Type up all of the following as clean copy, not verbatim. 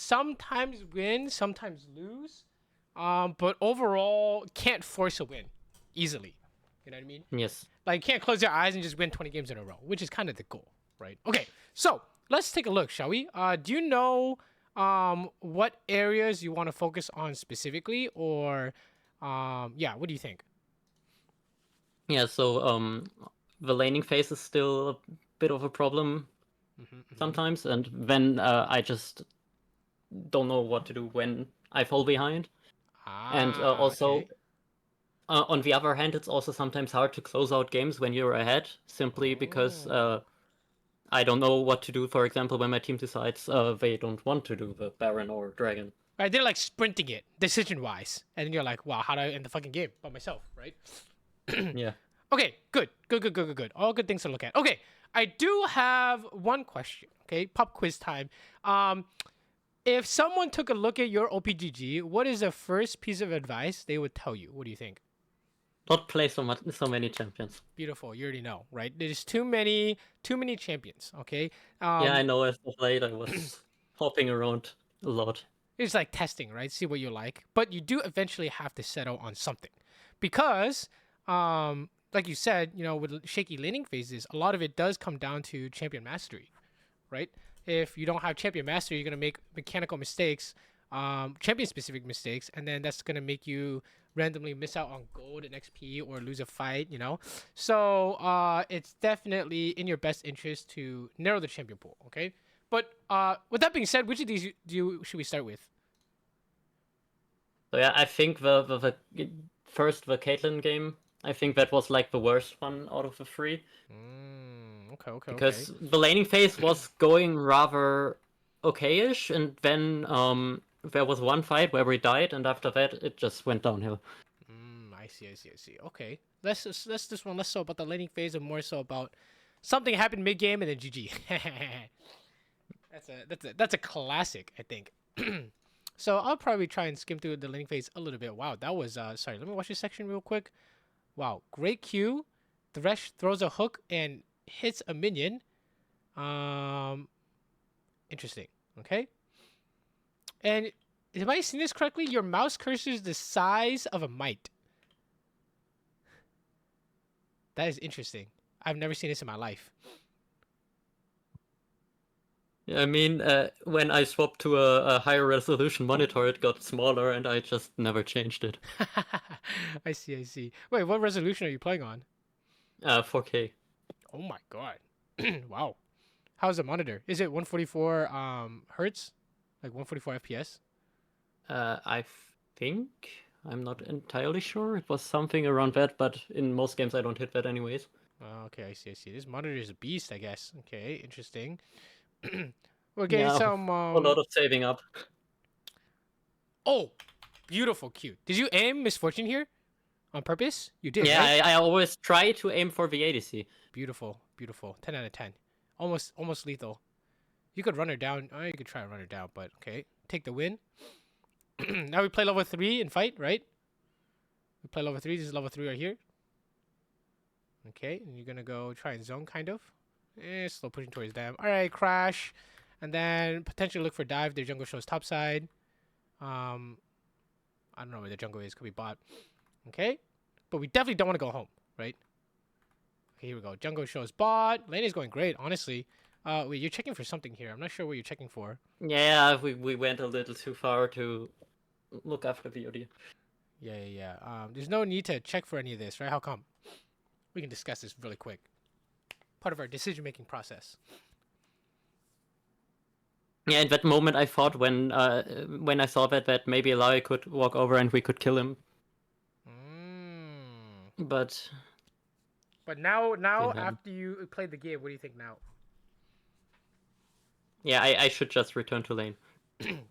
sometimes win, sometimes lose. But overall, can't force a win easily. You know what I mean? Yes. Like, can't close your eyes and just win 20 games in a row, which is kind of the goal, right? Okay, so let's take a look, shall we? Do you know what areas you want to focus on specifically, or yeah, what do you think? Yeah, so the laning phase is still a bit of a problem Mm-hmm. sometimes, and then I just don't know what to do when I fall behind. And Ah, also, okay. on the other hand, it's also sometimes hard to close out games when you're ahead, simply because Oh. I don't know what to do. For example, when my team decides they don't want to do the Baron or Dragon. Right, they're like sprinting it, decision-wise, and then you're like, wow, how do I end the fucking game by myself, right? Yeah. Okay, good, good, good, good, good, good. All good things to look at. Okay, I do have one question. Okay, pop quiz time. Um, if someone took a look at your OPGG, what is the first piece of advice they would tell you? What do you think? Not play so many champions. Beautiful. You already know, right? There's too many champions. Okay. Yeah, I Um, know as of late I was hopping around a lot. it's like testing, right? See what you like, but you do eventually have to settle on something, because, like you said, you know, with shaky laning phases, a lot of it does come down to champion mastery, right? If you don't have champion mastery, you're gonna make mechanical mistakes, champion specific mistakes, and then that's gonna make you randomly miss out on gold and XP or lose a fight, you know. So it's definitely in your best interest to narrow the champion pool, okay? But with that being said, which of these should we start with? So yeah, I think the Caitlyn game, I think that was like the worst one out of the three. Okay, okay, okay. Because the laning phase was going rather okay-ish, and then there was one fight where we died, and after that it just went downhill. I see, I see, I see. Okay, let's this one less so about the laning phase and more so about something happened mid game and then GG. That's a classic, I think. So I'll probably try and skim through the laning phase a little bit. Wow, that was sorry. Let me watch this section real quick. Wow, great Q. Thresh throws a hook and hits a minion. Um, interesting. Okay. And am I seeing this correctly? Your mouse cursor is the size of a mite. That is interesting. I've never seen this in my life. I mean, when I swapped to a higher resolution monitor, it got smaller, and I just never changed it. I see, I see. Wait, what resolution are you playing on? 4K. Oh my god. Wow. How's the monitor? Is it 144 hertz? Like 144 FPS? I think I'm not entirely sure. It was something around that, but in most games I don't hit that anyways. Oh, okay, I see, I see. This monitor is a beast, I guess. Okay, interesting. We're getting Yeah, some a lot of saving up. oh, beautiful cute. Did you aim Misfortune here on purpose? You did, Yeah, right? I always try to aim for the ADC. Beautiful, beautiful. 10 out of 10. Almost lethal. You could run her down. Oh, you could try to run her down, but okay. Take the win. Now we play level 3 and fight, right? We play level 3. This is level 3 right here. Okay, and you're gonna go try and zone, kind of. Slow pushing towards them. Alright, crash. And then potentially look for dive. Their jungle shows top side. I don't know where the jungle is. Could be bot. Okay. But we definitely don't want to go home, right? Okay, here we go. Jungle shows bot. Lane is going great, honestly. Wait, you're checking for something here. I'm not sure what you're checking for. Yeah, we went a little too far to look after the OD. Yeah, yeah, yeah. There's no need to check for any of this, right? How come? We can discuss this really quick. Part of our decision-making process. Yeah, in that moment I thought when I saw that maybe Lai could walk over and we could kill him. But now didn't happen. after you played the game, what do you think now? Yeah, I should just return to lane.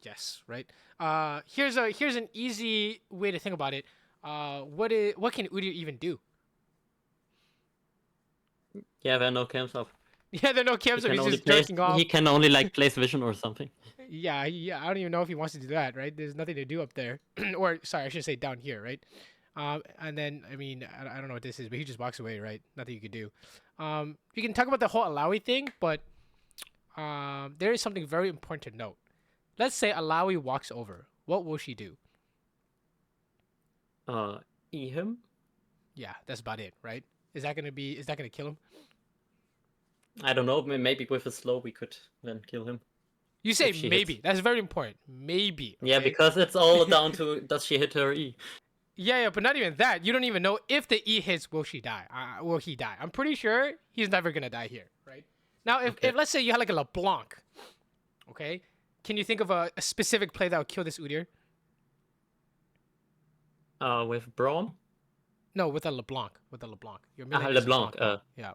Yes, right. Here's an easy way to think about it. What can Udyr even do? Yeah, there are no camps up. Yeah, there are no He camps, so can he's only just place. jerking off. He can only like place vision or something. Yeah, I don't even know if he wants to do that, right? There's nothing to do up there, or sorry, I should say down here, right? And then I mean, I don't know what this is, but he just walks away, right? Nothing you could do. You can talk about the whole Alawi thing, but there is something very important to note. Let's say Alawi walks over. What will she do? E him? Yeah, that's about it, right? Is that gonna kill him? I don't know. Maybe with a slow we could then kill him. You say If she maybe. hits. That's very important. Maybe. Yeah, okay? because it's all down to does she hit her E? Yeah, but not even that. You don't even know if the E hits, will she die? Will he die? I'm pretty sure he's never gonna die here, right? Now, if let's say you had like a LeBlanc, okay? Can you think of a specific play that would kill this Udyr? With Braum? No, with a LeBlanc. Your minion is LeBlanc. Yeah.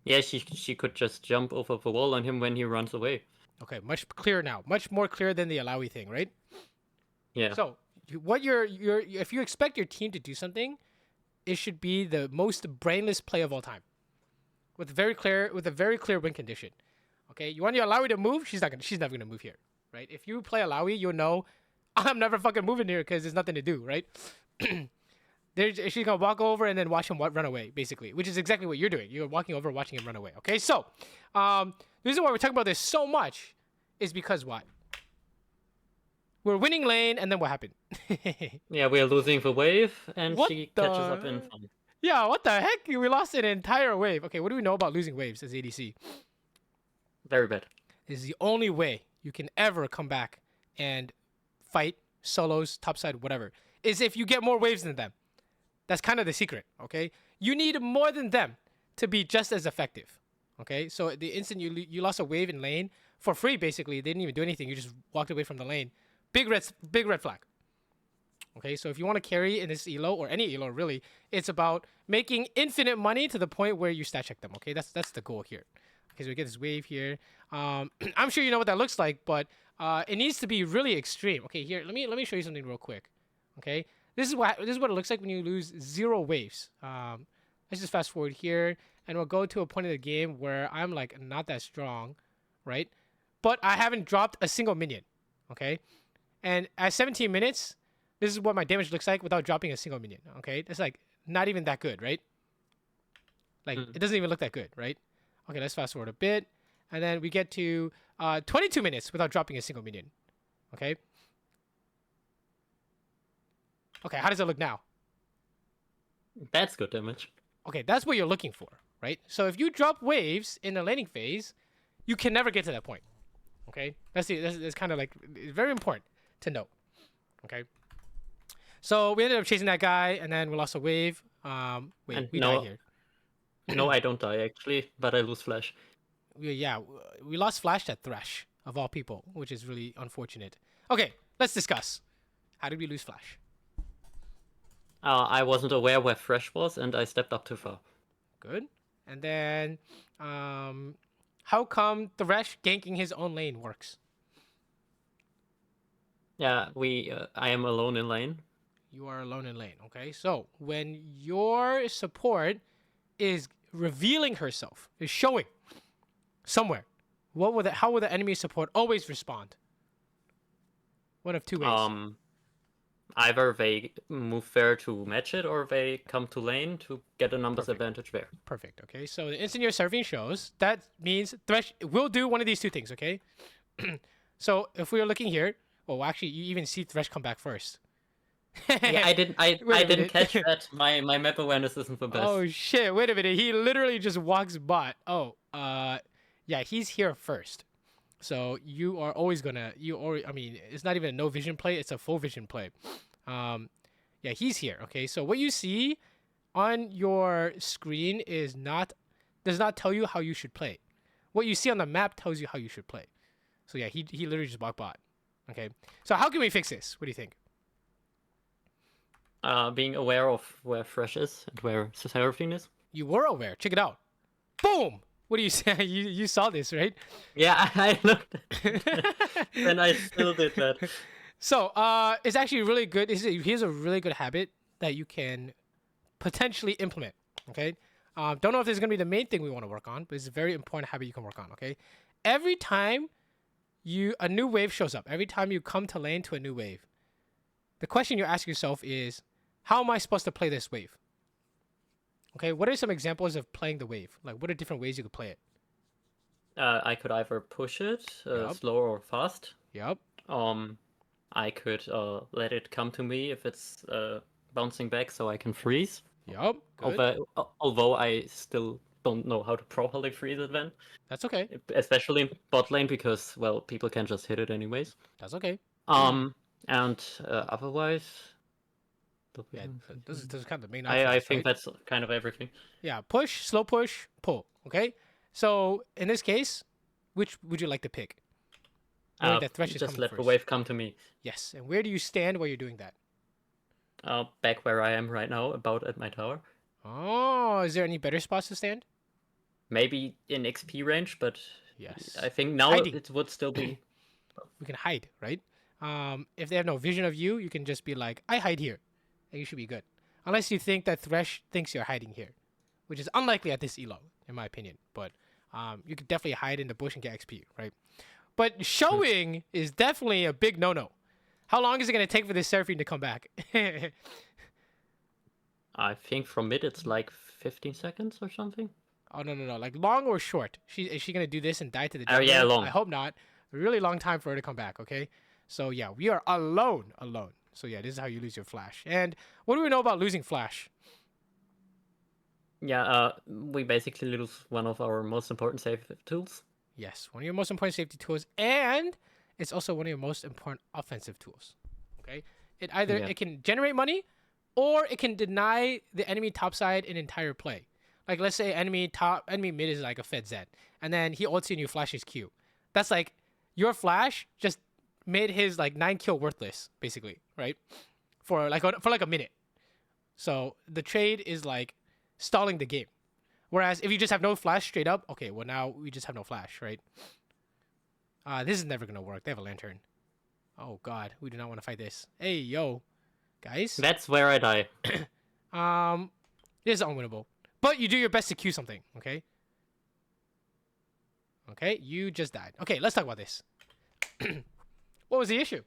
Yeah, she could just jump over the wall on him when he runs away. Okay, much clearer now. Much more clear than the Alawi thing, right? Yeah. So, what if you expect your team to do something, it should be the most brainless play of all time, with a very clear win condition. Okay, you want your Alawi to move? She's never gonna move here, right? If you play Alawi, you'll know I'm never fucking moving here because there's nothing to do, right? She's gonna walk over and then watch him run away, basically, which is exactly what you're doing. You're walking over, watching him run away. Okay, so the reason why we're talking about this so much is because what? We're winning lane, and then what happened? Yeah, we're losing the wave, and What she catches up in fun. Yeah, what the heck? We lost an entire wave. Okay, what do we know about losing waves as ADC? Very bad. This is the only way you can ever come back and fight solos, topside, whatever, is if you get more waves than them. That's kind of the secret, okay? You need more than them to be just as effective, okay? So the instant you lost a wave in lane for free, basically, they didn't even do anything. You just walked away from the lane. Big red flag. Okay, so if you want to carry in this elo or any elo really, it's about making infinite money to the point where you stat check them. Okay, that's the goal here. Okay, so we get this wave here. I'm sure you know what that looks like, but it needs to be really extreme. Okay, here let me show you something real quick. Okay, this is what it looks like when you lose 0 waves. Let's just fast forward here, and we'll go to a point of the game where I'm like not that strong, right? But I haven't dropped a single minion. Okay. And at 17 minutes, this is what my damage looks like without dropping a single minion, okay? That's like not even that good, right? Like, it doesn't even look that good, right? Okay, let's fast forward a bit. And then we get to 22 minutes without dropping a single minion, okay? Okay, how does it look now? That's good damage. Okay, that's what you're looking for, right? So if you drop waves in the laning phase, you can never get to that point, okay? That's kind of like very important to know. Okay. So we ended up chasing that guy, and then we lost a wave. We died here. No, I don't die actually, but I lose flash. We lost flash at Thresh of all people, which is really unfortunate. Okay, let's discuss. How did we lose flash? I wasn't aware where Thresh was, and I stepped up too far. Good. And then, how come Thresh ganking his own lane works? Yeah, I am alone in lane. You are alone in lane, okay? So when your support is revealing herself, is showing somewhere, how will the enemy support always respond? One of two ways. Either they move there to match it, or they come to lane to get a numbers advantage there. Perfect, okay? So the instant your serving shows, that means Thresh will do one of these two things, okay? So if we are looking here, well, actually, you even see Thresh come back first. Yeah, I didn't catch that. My map awareness isn't the best. Oh shit! Wait a minute. He literally just walks bot. Oh, yeah, he's here first. So you are always gonna. I mean, it's not even a no vision play. It's a full vision play. Yeah, he's here. Okay, so what you see on your screen does not tell you how you should play. What you see on the map tells you how you should play. So yeah, he literally just walked bot. Okay, so how can we fix this? What do you think? Being aware of where Thresh is and where Seraphine is. You were aware. Check it out. Boom! What do you say? You saw this, right? Yeah, I looked and I still did that. So, it's actually really good. Here's a really good habit that you can potentially implement, okay? Don't know if this is going to be the main thing we want to work on, but it's a very important habit you can work on, okay? Every time a new wave shows up, every time you come to lane to a new wave, the question you ask yourself is, how am I supposed to play this wave? Okay, what are some examples of playing the wave? Like, what are different ways you could play it? I could either push it slow or fast. Yep. I could let it come to me if it's bouncing back, so I can freeze. Yep. Good. Although I still don't know how to properly freeze it then, That's okay. especially in bot lane because well, people can just hit it anyways. That's okay. And otherwise, Yeah. This is kind of the main I options, think right? that's kind of everything. Yeah. Push, slow push, pull. Okay. So in this case, which would you like to pick? Knowing that Thresh is Just coming let the first. wave come to me. Yes. And where do you stand while you're doing that? Back where I am right now, about at my tower. Oh, is there any better spots to stand? Maybe in XP range, but Yes. I think now Hiding. it would still be. We can hide, right? If they have no vision of you, you can just be like, I hide here. And you should be good. Unless you think that Thresh thinks you're hiding here, which is unlikely at this elo, in my opinion. But you could definitely hide in the bush and get XP, right? But showing is definitely a big no-no. How long is it going to take for this Seraphine to come back? I think from mid it's like 15 seconds or something. Oh, no. Like long or short? Is she going to do this and die to the Oh, jungle? yeah, long. I hope not. A really long time for her to come back, okay? So, yeah, we are alone. So, yeah, this is how you lose your flash. And what do we know about losing flash? Yeah, we basically lose one of our most important save tools. Yes, one of your most important safety tools, and it's also one of your most important offensive tools. Okay? It can generate money, or it can deny the enemy topside an entire play. Like let's say enemy mid is like a Fed Zed, and then he ults you and you flash his Q. That's like your flash just made his like 9 kill worthless, basically, right? For like a minute. So the trade is like stalling the game. Whereas if you just have no flash straight up, okay, well now we just have no flash, right? This is never gonna work. They have a lantern. Oh god, we do not want to fight this. Hey yo, guys. That's where I die. This is unwinnable. But you do your best to Q something, okay? Okay, you just died. Okay, let's talk about this. What was the issue?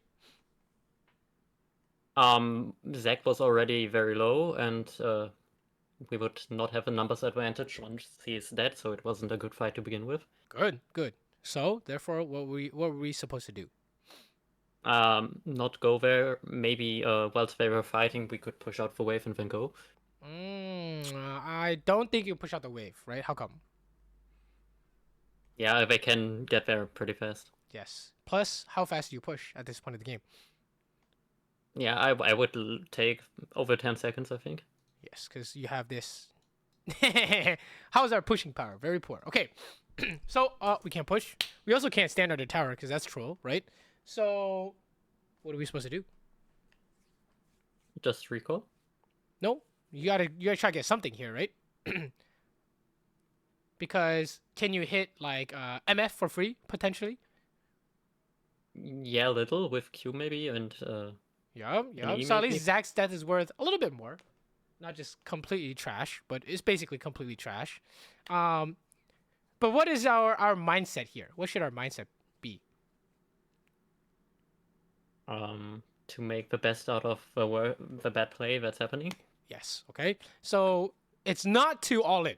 Zac was already very low, and we would not have a numbers advantage once he is dead, so it wasn't a good fight to begin with. Good. So, therefore, what were we supposed to do? Not go there. Maybe whilst they were fighting, we could push out the wave and then go. I don't think you push out the wave, right? How come? Yeah, they can get there pretty fast. Yes. Plus, how fast do you push at this point of the game? Yeah, I would take over 10 seconds, I think. Yes, because you have this. How's our pushing power? Very poor. Okay. So, we can't push. We also can't stand under tower because that's troll, right? So, what are we supposed to do? Just recall? No, you gotta try to get something here, right? Because can you hit like MF for free potentially? Yeah, a little with Q maybe, and Yeah. E So at maybe? least Zack's death is worth a little bit more, not just completely trash, but it's basically completely trash. But what is our mindset here? What should our mindset be? to make the best out of the bad play that's happening. Yes. Okay. So it's not too all in.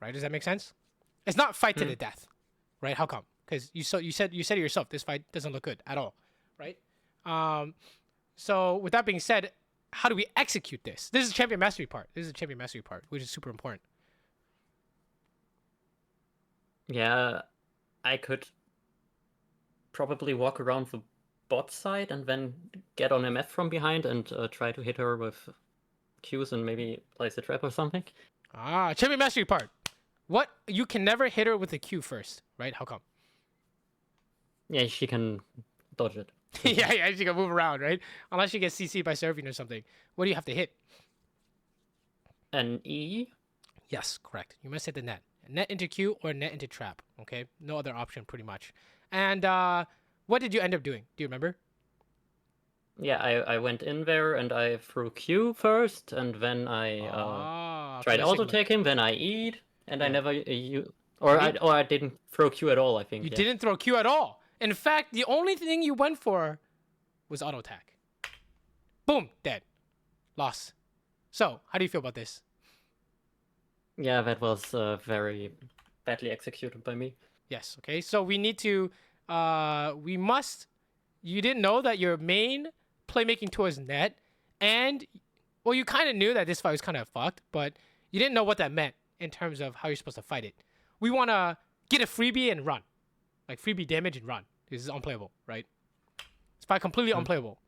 Right? Does that make sense? It's not fight to the death, right? How come? Because you said it yourself. This fight doesn't look good at all, right? So with that being said, how do we execute this? This is the champion mastery part. Which is super important. Yeah, I could probably walk around the bot side and then get on MF from behind and try to hit her with Qs and maybe place a trap or something. Champion mastery part. What? You can never hit her with a Q first, right? How come? Yeah, she can dodge it. yeah, she can move around, right? Unless she gets CC'd by Seraphine or something. What do you have to hit? An E? Yes, correct. You must hit the net. Net into Q or net into trap, okay? No other option, pretty much. And what did you end up doing? Do you remember? Yeah, I went in there and I threw Q first, and then I tried auto taking, then I E'd, and I never I didn't throw Q at all, I think. You didn't throw Q at all. In fact, the only thing you went for was auto attack. Boom, dead. Loss. So, how do you feel about this? Yeah, that was very badly executed by me. Yes, okay. So we need to you didn't know that your main playmaking tool is net, and well, you kind of knew that this fight was kind of fucked, but you didn't know what that meant in terms of how you're supposed to fight it. We want to get a freebie and run, like freebie damage and run. This is unplayable, right? It's fight completely unplayable.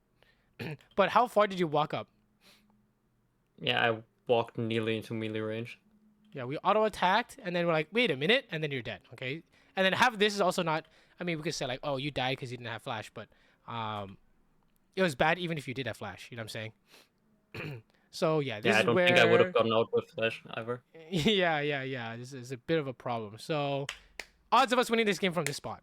But how far did you walk up? Yeah, I walked nearly into melee range. Yeah, we auto attacked, and then we're like, wait a minute, and then you're dead. Okay, and then half of this is also not. I mean, we could say like, oh, you died because you didn't have flash, but it was bad even if you did have flash. You know what I'm saying? So yeah, this I is don't where think I would have gotten out with flash either. yeah. This is a bit of a problem. So odds of us winning this game from this spot.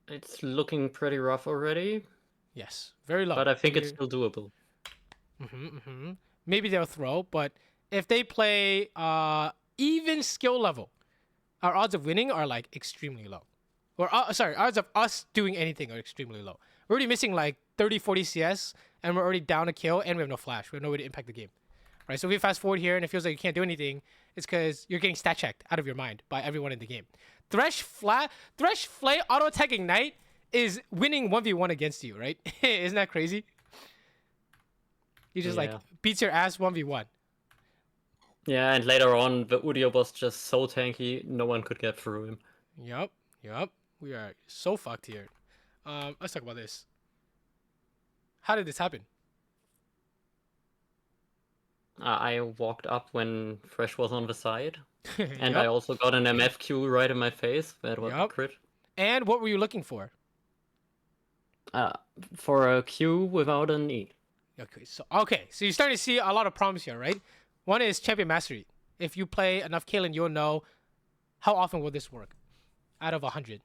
It's looking pretty rough already. Yes, very low. But I think it's still doable. Maybe they'll throw, but if they play even skill level, our odds of winning are like extremely low. Or sorry, odds of us doing anything are extremely low. We're already missing like 30, 40 CS, and we're already down a kill, and we have no flash. We have no way to impact the game. Right? So if we fast forward here, and it feels like you can't do anything, it's because you're getting stat checked out of your mind by everyone in the game. Thresh Flay auto attack ignite is winning 1v1 against you, right? Isn't that crazy? He just like beats your ass 1v1. Yeah, and later on the Udio was just so tanky, no one could get through him. Yup. We are so fucked here. Let's talk about this. How did this happen? I walked up when Fresh was on the side. And Yep. I also got an MFQ right in my face. That was a crit. And what were you looking for? For a Q without an E. Okay, so you're starting to see a lot of problems here, right? One is champion mastery. If you play enough Caitlyn, you'll know how often will this work out of 100.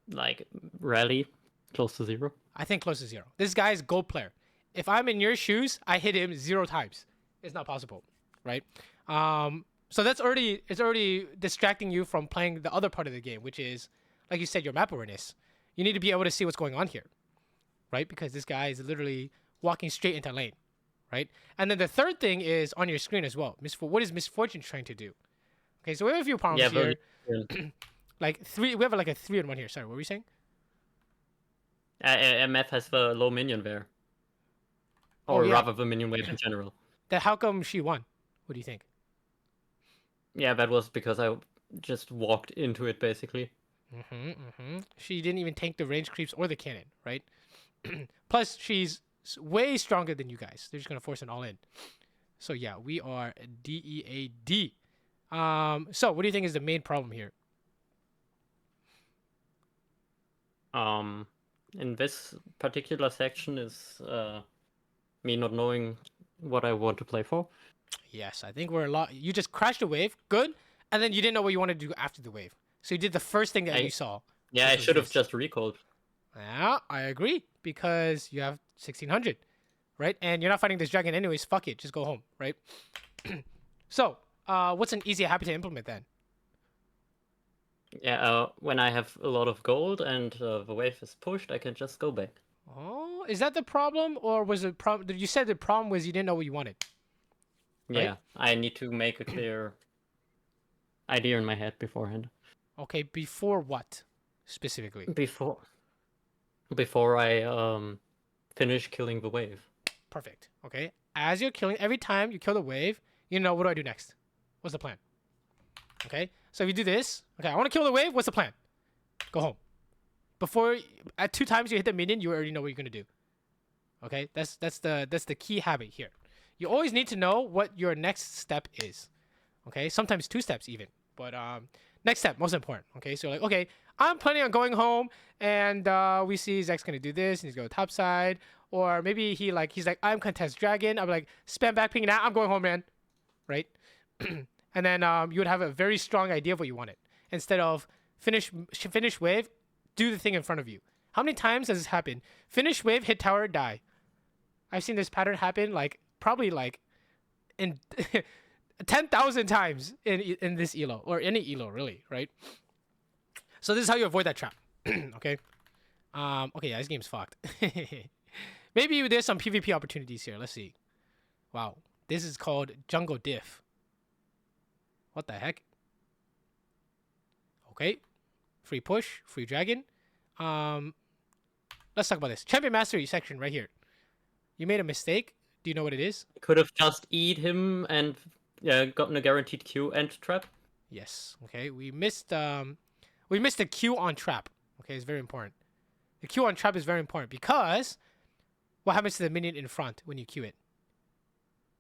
Like rally close to 0. I think close to 0. This guy is gold player. If I'm in your shoes, I hit him 0 times. It's not possible, right? So it's already distracting you from playing the other part of the game, which is, like you said, your map awareness. You need to be able to see what's going on here, right? Because this guy is literally walking straight into lane, right? And then the third thing is on your screen as well. What is Misfortune trying to do? Okay, so we have a few problems here. Like we have like a 3-on-1 here. Sorry, what were you saying? MF has the low minion there. Or rather the minion wave in general. Then how come she won? What do you think? Yeah, that was because I just walked into it basically. She didn't even tank the range creeps or the cannon, right? Plus, she's way stronger than you guys. They're just gonna force an all in. So yeah, we are DEAD. So what do you think is the main problem here? In this particular section is me not knowing what I want to play for. Yes, I think we're a lot. You just crashed a wave, good, and then you didn't know what you wanted to do after the wave. So you did the first thing that you saw. Yeah, I should have just recalled. Yeah, I agree, because you have 1600, right? And you're not fighting this dragon anyways. Fuck it, just go home, right? So, what's an easy habit to implement then? Yeah, when I have a lot of gold and the wave is pushed, I can just go back. Oh, is that the problem, or was it problem? You said the problem was you didn't know what you wanted. Right? Yeah, I need to make a clear idea in my head beforehand. Okay, before what specifically? Before I finish killing the wave. Perfect. Okay, as you're killing, every time you kill the wave, you know, what do I do next? What's the plan? Okay, so if you do this, okay, I want to kill the wave. What's the plan? Go home. Before, at 2 times you hit the minion, you already know what you're gonna do. Okay, that's the key habit here. You always need to know what your next step is. Okay, sometimes 2 steps even, but next step, most important. Okay, so you're like, okay, I'm planning on going home, and we see Zach's gonna do this, and he's going to top side, or maybe he's like, I'm contest dragon. I'm like, spam back ping now. I'm going home, man. Right, and then you would have a very strong idea of what you wanted instead of finish wave, do the thing in front of you. How many times has this happened? Finish wave, hit tower, die. I've seen this pattern happen probably in 10,000 times in this elo, or any elo really, right? So this is how you avoid that trap. Okay. Okay, yeah, this game's fucked. Maybe there's some PvP opportunities here. Let's see. Wow, this is called jungle diff. What the heck? Okay. Free push. Free dragon. Let's talk about this. Champion Mastery section right here. You made a mistake. Do you know what it is? Could have just eat him and gotten a guaranteed Q and trap. Yes. Okay. We missed the Q on trap. Okay, it's very important. The Q on trap is very important because what happens to the minion in front when you Q it?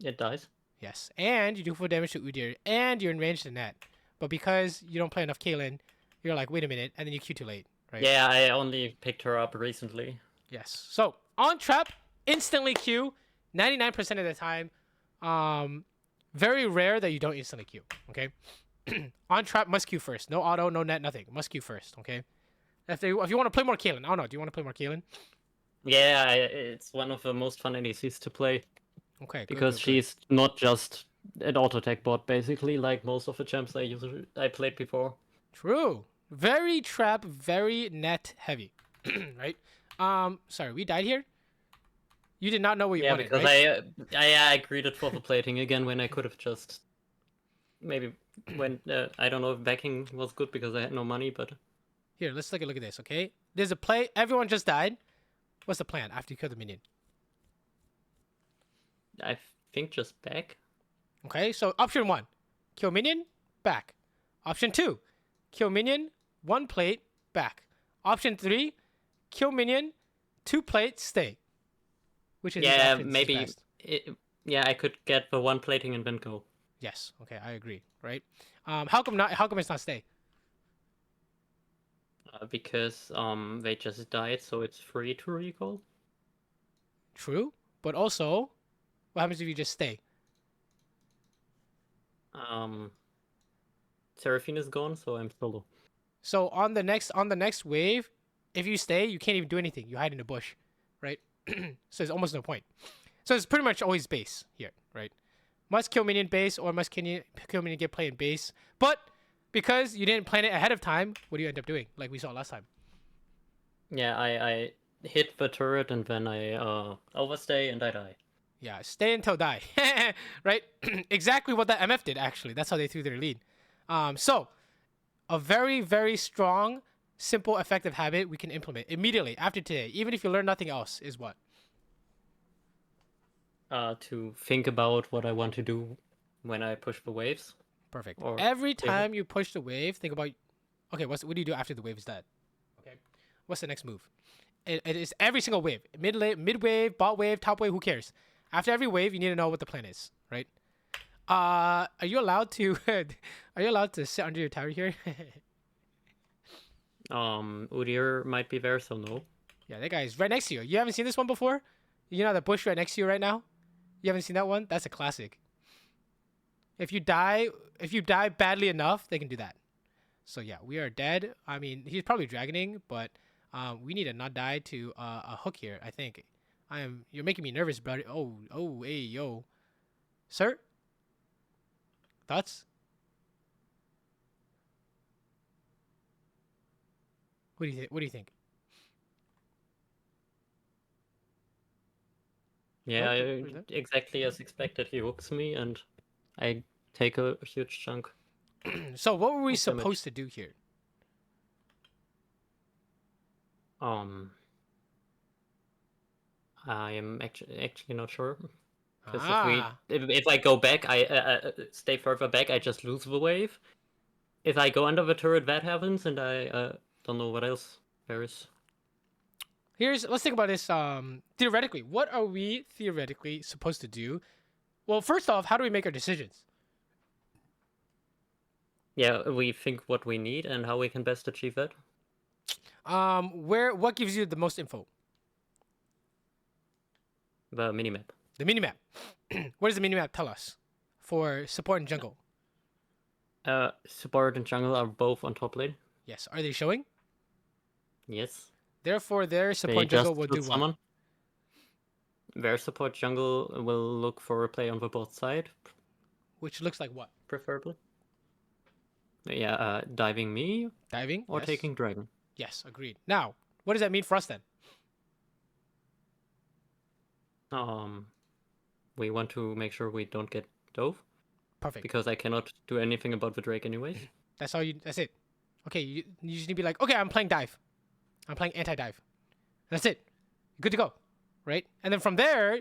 It dies. Yes. And you do full damage to Udyr and you're in range to net. But because you don't play enough Kaylin, you're like, wait a minute, and then you Q too late, right? Yeah, I only picked her up recently. Yes. So on trap, instantly Q, 99% of the time. Very rare that you don't instantly Q. Okay. On trap, must Q first. No auto, no net, nothing. Must Q first. Okay. If you want to play more Kaylin, I don't know. Do you want to play more Kaylin? Yeah, it's one of the most fun ADCs to play. Okay. Because she's not just an auto attack bot, basically, like most of the champs I played before. True. Very trap, very net heavy. Right? Sorry, we died here? You did not know what you wanted, because right? I greeted for the plating again when I could have just maybe when I don't know if backing was good because I had no money, but here, let's take a look at this, okay? There's a play. Everyone just died. What's the plan after you kill the minion? I think just back. Okay, so option 1, kill minion, back. Option 2, kill minion, 1 plate, back. Option 3, kill minion, 2 plate, stay. Which is maybe I could get the 1 plating and then go. Yes, okay, I agree, right? How come it's not stay? Because they just died, so it's free to recall. True, but also, what happens if you just stay? Seraphine is gone, so I'm solo. So on the next wave, if you stay, you can't even do anything. You hide in a bush, right? So there's almost no point. So it's pretty much always base here, right? Must kill minion base or must kill minion get play in base. But because you didn't plan it ahead of time, what do you end up doing? Like we saw last time. Yeah, I hit the turret and then I overstay and I die. Yeah, stay until die. Right? Exactly what that MF did, actually. That's how they threw their lead. So, a very, very strong, simple, effective habit we can implement immediately after today, even if you learn nothing else, is what? To think about what I want to do when I push the waves. Perfect. Every time you push the wave, think about, okay, what do you do after the wave is dead? Okay. What's the next move? It is every single wave. Mid wave, bot wave, top wave, who cares? After every wave, you need to know what the plan is, right? Are you allowed to sit under your tower here? Udyr might be there, so no. Yeah, that guy is right next to you. You haven't seen this one before? You know the bush right next to you right now? You haven't seen that one? That's a classic. If you die badly enough, they can do that. So yeah, we are dead. I mean, he's probably dragoning, but we need to not die to a hook here, I think. You're making me nervous, brother. Oh, hey, yo. Sir? Thoughts? What do you think? Yeah, exactly as expected. He hooks me, and I take a huge chunk. So what were we supposed to do here? I am actually not sure. Because if I go back, I stay further back, I just lose the wave. If I go under the turret, that happens, and I don't know what else there is. Let's think about this theoretically. What are we theoretically supposed to do? Well, first off, how do we make our decisions? Yeah, we think what we need and how we can best achieve that. What gives you the most info? The minimap. The minimap. What does the minimap tell us for support and jungle? Support and jungle are both on top lane. Yes. Are they showing? Yes. Therefore, their support jungle will do what? Their support jungle will look for a play on the bot side. Which looks like what? Preferably. Yeah, diving me. Diving? Or taking dragon. Yes, agreed. Now, what does that mean for us then? We want to make sure we don't get dove. Perfect. because I cannot do anything about the Drake anyways. That's all you. That's it. Okay, you just need to be like, okay, I'm playing dive. I'm playing anti-dive. That's it. You're good to go, right? And then from there,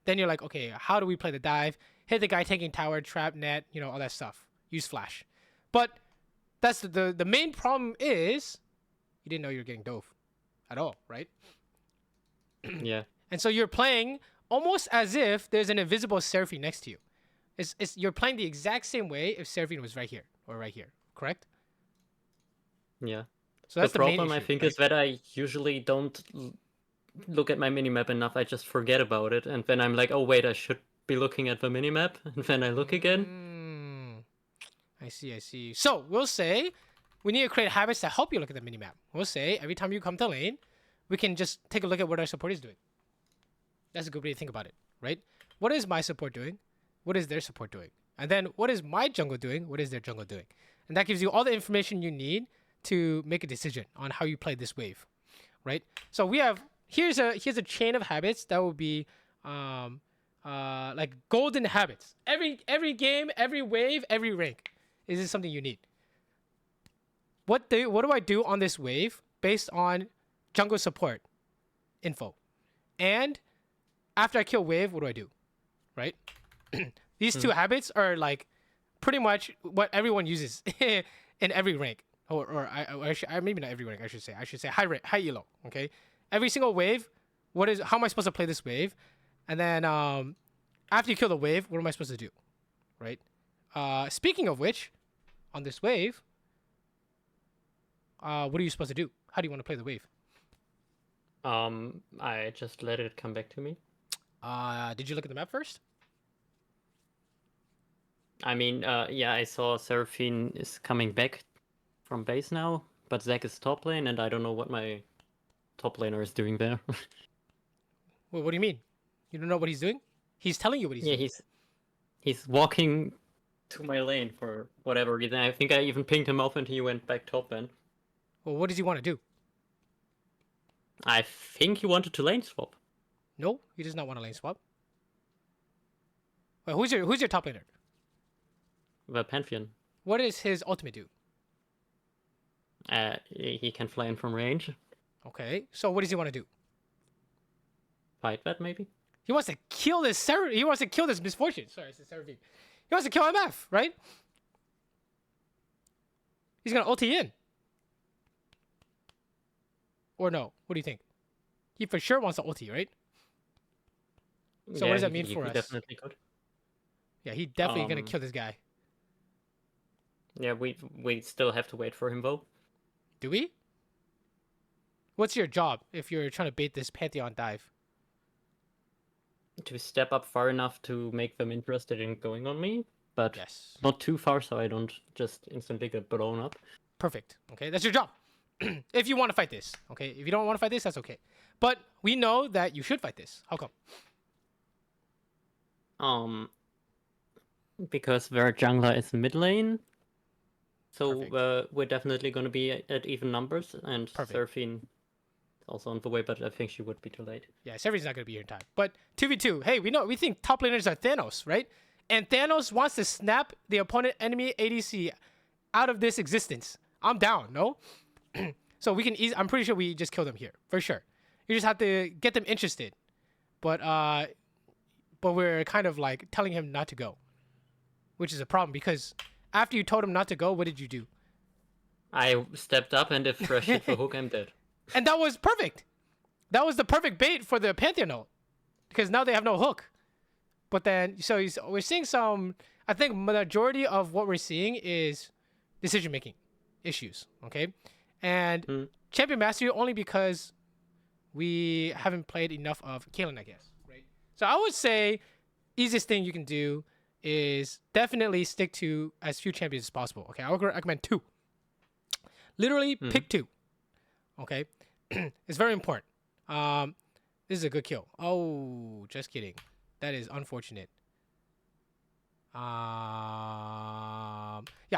then you're like, okay, how do we play the dive? Hit the guy taking tower, trap, net, all that stuff. Use flash. But that's the main problem is you didn't know you were getting dove at all, right? Yeah. And so you're playing almost as if there's an invisible Seraphine next to you. You're playing the exact same way if Seraphine was right here or right here, correct? Yeah. So that's the the main problem, I issue, think, right? is that I usually don't look at my minimap enough. I just forget about it, and then I'm like, oh wait, I should be looking at the minimap, and then I look again. I see. So we'll say we need to create habits that help you look at the minimap. We'll say every time you come to lane, we can just take a look at what our support is doing. That's a good way to think about it, right? What is my support doing? What is their support doing? And then what is my jungle doing? What is their jungle doing? And that gives you all the information you need to make a decision on how you play this wave, right? So we have here's a chain of habits that will be like golden habits. Every game, every wave, every rank. Is this something you need? What do I do on this wave based on jungle support info? And after I kill wave, what do I do? Right? These two habits are like pretty much what everyone uses in every rank. Or maybe not every rank, I should say. I should say high rank, high elo, okay? Every single wave, how am I supposed to play this wave? And then after you kill the wave, what am I supposed to do? Right? Speaking of which, on this wave, what are you supposed to do? How do you want to play the wave? I just let it come back to me. Did you look at the map first? I mean, yeah, I saw Seraphine is coming back from base now, but Zac is top lane, and I don't know what my top laner is doing there. Well, what do you mean? You don't know what he's doing? He's telling you what he's doing. Yeah, he's walking to my lane for whatever reason. I think I even pinged him off and he went back top then. Well, what does he want to do? I think he wanted to lane swap. No, he does not want to lane swap. Well, who's your top laner? The Pantheon. What does his ultimate do? He can fly in from range. Okay, so what does he want to do? Fight that maybe? He wants to kill this He wants to kill this misfortune. Sorry, it's Seraphine. He wants to kill MF, right? He's gonna ulti in. Or no? What do you think? He for sure wants to ulti, right? So yeah, what does that mean for he us? Definitely could. Yeah, he definitely gonna kill this guy. Yeah, we still have to wait for him though. Do we? What's your job if you're trying to bait this Pantheon dive? To step up far enough to make them interested in going on me, but Yes. not too far so I don't just instantly get blown up. Perfect. Okay, that's your job. If you want to fight this, okay. If you don't want to fight this, that's okay. But we know that you should fight this. How come? Because their jungler is mid lane, so Perfect. we're definitely going to be at even numbers, and Perfect. Seraphine is also on the way, but I think she would be too late. Yeah, Seraphine's not gonna be here in time. But 2v2, hey, we think top laners are Thanos, right? And Thanos wants to snap the opponent enemy ADC out of this existence. I'm down, no? So we can I'm pretty sure we just kill them here, for sure. You just have to get them interested. But we're kind of like telling him not to go. Which is a problem because after you told him not to go, what did you do? I stepped up, and if Fresh hit the hook, I'm dead. And that was perfect. That was the perfect bait for the Pantheon ult. Because now they have no hook. But then, we're seeing some, I think majority of what we're seeing is decision-making issues, okay? And Champion Mastery only because we haven't played enough of Caitlyn, I guess, right? So I would say easiest thing you can do is definitely stick to as few champions as possible, okay? I would recommend 2. Literally pick 2. Okay, it's very important. This is a good kill. Oh, just kidding. That is unfortunate. Yeah,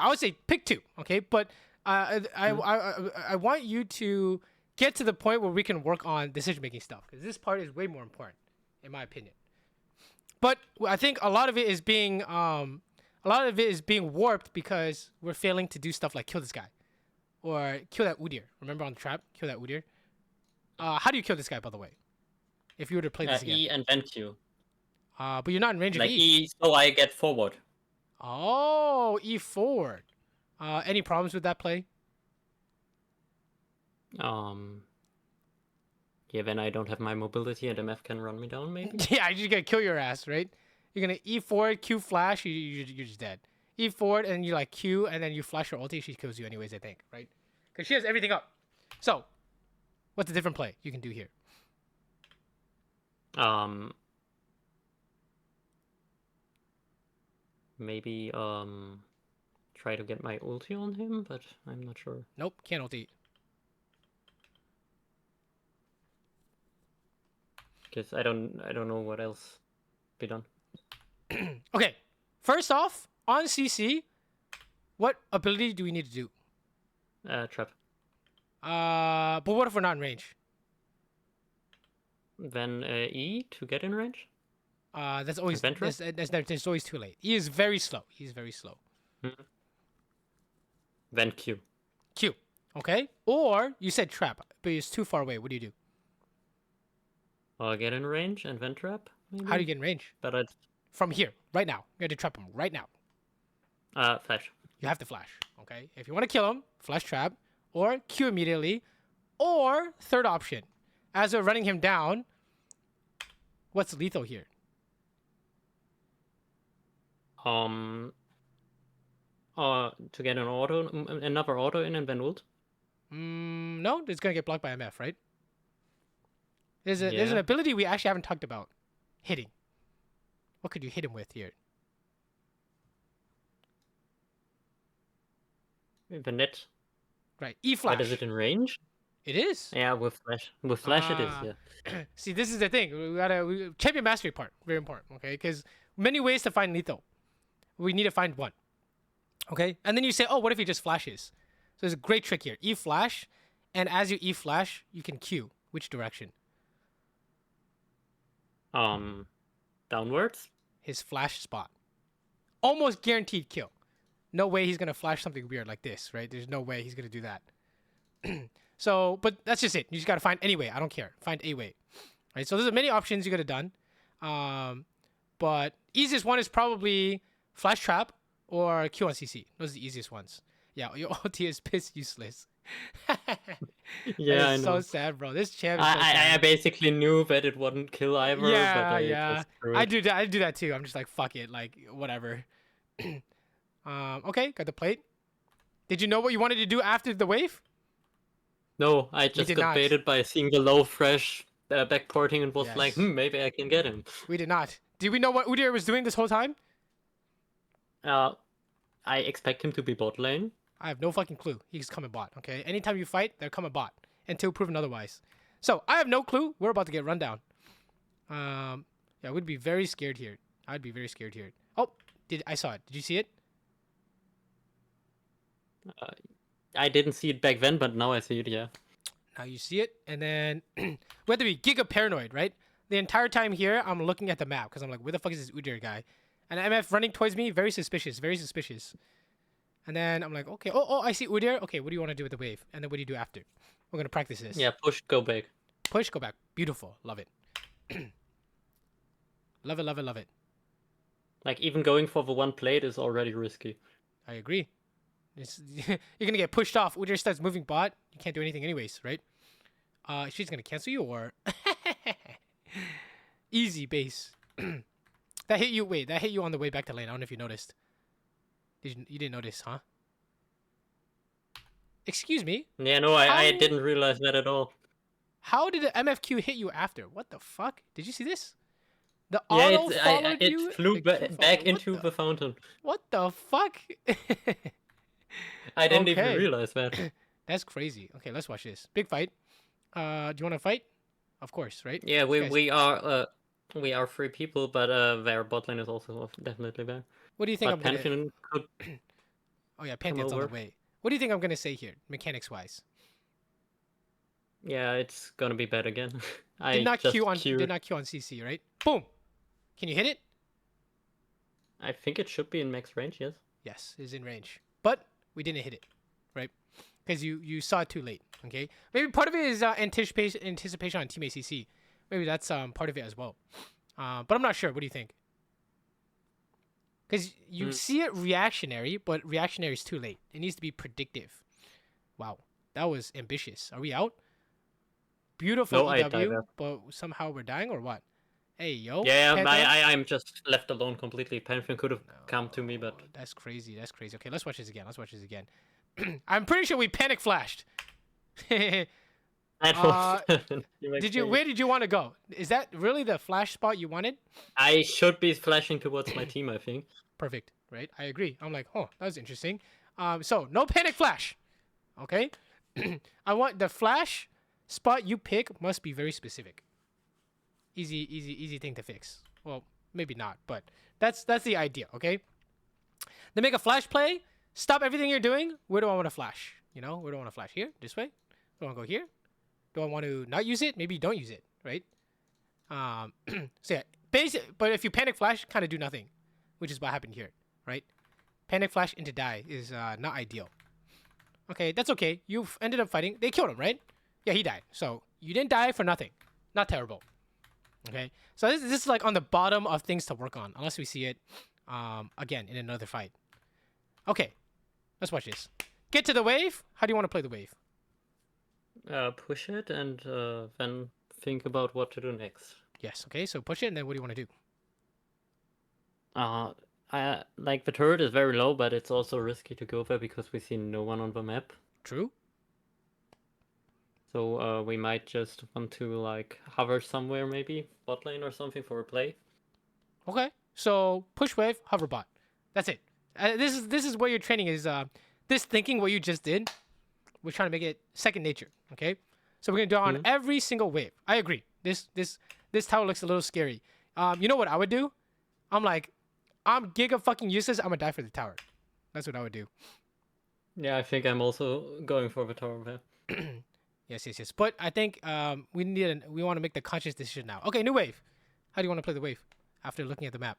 I would say pick 2. Okay, but I want you to get to the point where we can work on decision making stuff because this part is way more important, in my opinion. But I think a lot of it is being a lot of it is being warped because we're failing to do stuff like kill this guy. Or kill that Udyr. Remember on the trap? Kill that Udyr. How do you kill this guy, by the way? If you were to play this again. E and then Q. But you're not in range Like of E. E, so I get forward. Oh, E forward. Any problems with that play? Yeah, then I don't have my mobility and MF can run me down, maybe? Yeah, you're just gonna kill your ass, right? You're gonna E forward, Q flash, you're just dead. E forward, and you like Q, and then you flash her ulti, she kills you anyways, I think, right? Because she has everything up. So, what's a different play you can do here? Maybe, try to get my ulti on him, but I'm not sure. Nope, can't ulti. Because I don't know what else be done. Okay, first off, on CC, what ability do we need to do? Trap. But what if we're not in range? Then E to get in range? That's always Adventure? that's always too late. He is very slow. He's very slow. Then Q. Q. Okay. Or you said trap, but it's too far away. What do you do? Get in range and then trap? Maybe? How do you get in range? But I'd... From here, right now. You have to trap him right now. Flash. You have to flash. Okay. If you want to kill him, flash trap, or Q immediately, or third option, as we're running him down. What's lethal here? To get an auto, another auto in and then ult? No, it's gonna get blocked by MF, right? There's an ability we actually haven't talked about. Hitting. What could you hit him with here? The net. Right. E flash. But is it in range? It is. Yeah, with flash. With flash it is, yeah. See, this is the thing. Champion mastery part. Very important, okay? Because many ways to find lethal. We need to find one. Okay? And then you say, oh, what if he just flashes? So there's a great trick here. E flash, and as you E flash, you can Q. Which direction? Downwards? His flash spot. Almost guaranteed kill. No way he's going to flash something weird like this, right? There's no way he's going to do that. So, but that's just it. You just got to find any way. I don't care. Find a way. Right? So there's many options you could have done. But easiest one is probably flash trap or Q on CC. Those are the easiest ones. Yeah, your ulti is piss useless. Yeah, I know. So sad, bro. This champ is so sad. I basically knew that it wouldn't kill either. Yeah, but yeah. just threw it. I do that too. I'm just like, fuck it, like whatever. Okay, got the plate. Did you know what you wanted to do after the wave? No, I just did got not. baited by seeing the low fresh backporting and was Yes. like, maybe I can get him. We did not. Did we know what Udyr was doing this whole time? I expect him to be bot lane. I have no fucking clue. He's coming bot, okay? Anytime you fight, they're coming bot. Until proven otherwise. So, I have no clue. We're about to get run down. Yeah, we'd be very scared here. I'd be very scared here. Oh, I saw it. Did you see it? I didn't see it back then, but now I see it, yeah. Now you see it. And then, we have to be giga paranoid, right? The entire time here, I'm looking at the map. Because I'm like, where the fuck is this Udyr guy? And MF running towards me, very suspicious, very suspicious. And then I'm like, okay, oh, I see Udyr. Okay, what do you want to do with the wave? And then what do you do after? We're going to practice this. Yeah, push, go back. Push, go back. Beautiful. Love it. Love it, love it, love it. Like, even going for the one plate is already risky. I agree. You're going to get pushed off. Udyr starts moving bot. You can't do anything anyways, right? She's going to cancel you or... Easy base. That hit you. Wait, that hit you on the way back to lane. I don't know if you noticed. You didn't notice, huh? Excuse me? Yeah, no, I didn't realize that at all. How did the MFQ hit you after? What the fuck? Did you see this? The Yeah, auto followed you? it flew The Q back followed- into the fountain. What the fuck? I didn't even Okay. realize that. That's crazy. Okay, let's watch this. Big fight. Do you want to fight? Of course, right? Yeah, These guys- we are three people, but their bot lane is also definitely there. What do you think But I'm gonna... Pantheon could... Oh yeah, Pantheon's on the over. way. What do you think I'm gonna say here, mechanics-wise? Yeah, it's gonna be bad again. I Did not just Q on queued. CC, right? Boom. Can you hit it? I think it should be in max range, yes. Yes, is in range, but we didn't hit it, right? Because you saw it too late. Okay, maybe part of it is anticipation on Team ACC. Maybe that's part of it as well. But I'm not sure. What do you think? Because you see it reactionary, but reactionary is too late. It needs to be predictive. Wow, that was ambitious. Are we out? Beautiful No, I died. EW, but somehow we're dying or what? Hey, yo. Yeah, Panther? I'm just left alone completely. Pantheon could have come to me, but That's crazy. That's crazy. Okay, let's watch this again. Let's watch this again. I'm pretty sure we panic flashed. that Uh, was. Where did you want to go? Is that really the flash spot you wanted? I should be flashing towards my team, I think. Perfect, right? I agree. I'm like, oh, that was interesting. So no panic flash. Okay? I want the flash spot you pick must be very specific. Easy thing to fix. Well, maybe not, but that's the idea, okay? Then make a flash play, stop everything you're doing. Where do I want to flash? You know, where do I want to flash? Here? This way? Do I want to go here? Do I want to not use it? Maybe you don't use it, right? So yeah, but if you panic flash, kind of do nothing, which is what happened here, right? Panic flash into die is not ideal. Okay, that's okay. You ended up fighting. They killed him, right? Yeah, he died. So you didn't die for nothing. Not terrible. Okay, so this is like on the bottom of things to work on, unless we see it again in another fight. Okay, let's watch this. Get to the wave. How do you want to play the wave? Push it and then think about what to do next. Yes. Okay, so push it, and then what do you want to do? I like the turret is very low, but it's also risky to go there because we see no one on the map. True. So we might just want to like hover somewhere, maybe bot lane or something for a play. Okay, so push wave, hover bot. That's it. This is what your training is. This thinking what you just did. We're trying to make it second nature. Okay, so we're gonna do it on every single wave. I agree. This tower looks a little scary. You know what I would do? I'm giga fucking useless. I'm gonna die for the tower. That's what I would do. Yeah, I think I'm also going for the tower there. Yes. But I think we want to make the conscious decision now. Okay, new wave. How do you want to play the wave after looking at the map?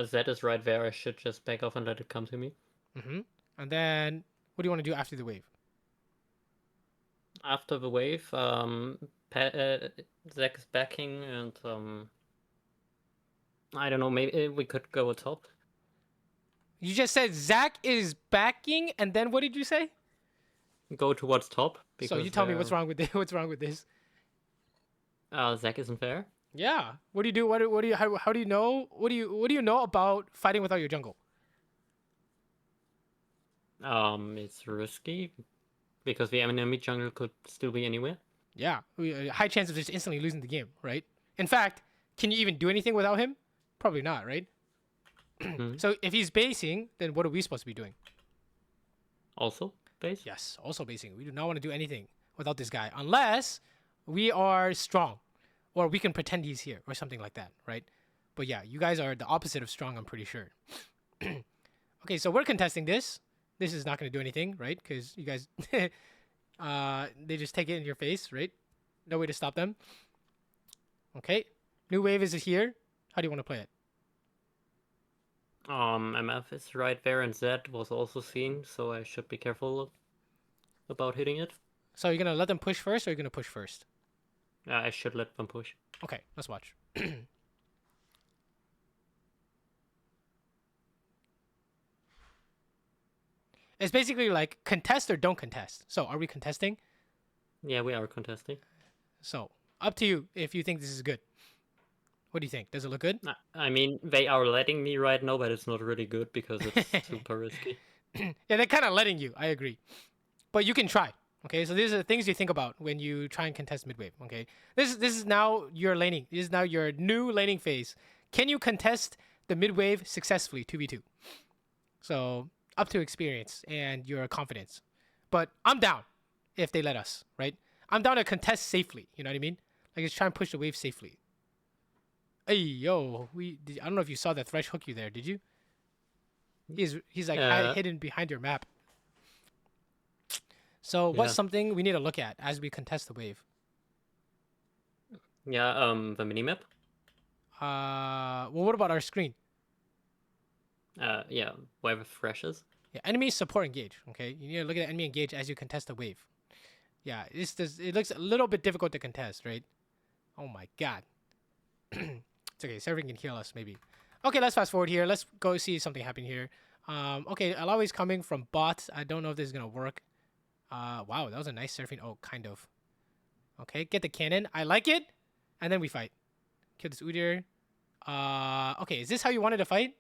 Zed is right there. I should just back off and let it come to me. And then what do you want to do after the wave? After the wave, Zach is backing, and I don't know. Maybe we could go atop. You just said Zach is backing, and then what did you say? Go towards top. So you tell me what's wrong with this. What's wrong with this? Zach isn't there. Yeah. What do you do? What do you? How do you know? What do you know about fighting without your jungle? It's risky because the enemy jungle could still be anywhere. Yeah, high chance of just instantly losing the game, right? In fact, can you even do anything without him? Probably not, right? So if he's basing, then what are we supposed to be doing? Also base? Yes, also basing. We do not want to do anything without this guy unless we are strong or we can pretend he's here or something like that, right? But yeah, you guys are the opposite of strong, I'm pretty sure. Okay, so we're contesting this. This is not going to do anything, right? Because you guys, they just take it in your face, right? No way to stop them. Okay, new wave is here. How do you want to play it? MF is right there, and Zed was also seen, so I should be careful about hitting it. So you're gonna let them push first, or you're gonna push first? I should let them push. Okay, let's watch. It's basically like contest or don't contest. So are we contesting? Yeah, we are contesting. So up to you if you think this is good. What do you think? Does it look good? I mean, they are letting me right now, but it's not really good because it's super risky. Yeah, they're kind of letting you. I agree. But you can try. Okay, so these are the things you think about when you try and contest midwave. Okay, this is now your laning. This is now your new laning phase. Can you contest the midwave successfully 2v2? So up to experience and your confidence. But I'm down if they let us, right? I'm down to contest safely. You know what I mean? Like, just try and push the wave safely. Hey, yo, I don't know if you saw the Thresh hook you there, did you? He's like hidden behind your map. So what's something we need to look at as we contest the wave? Yeah, the minimap. Well, what about our screen? Yeah, wave refreshes. Yeah, enemy support engage. Okay, you need to look at enemy engage as you contest the wave. Yeah, it looks a little bit difficult to contest, right? Oh my god. It's okay. Serving can heal us maybe. Okay, let's fast forward here. Let's go see something happen here. Okay, Alawi's coming from bot. I don't know if this is gonna work. Wow, that was a nice surfing. Oh, kind of. Okay, get the cannon. I like it. And then we fight. Kill this Udyr. Okay, is this how you wanted to fight?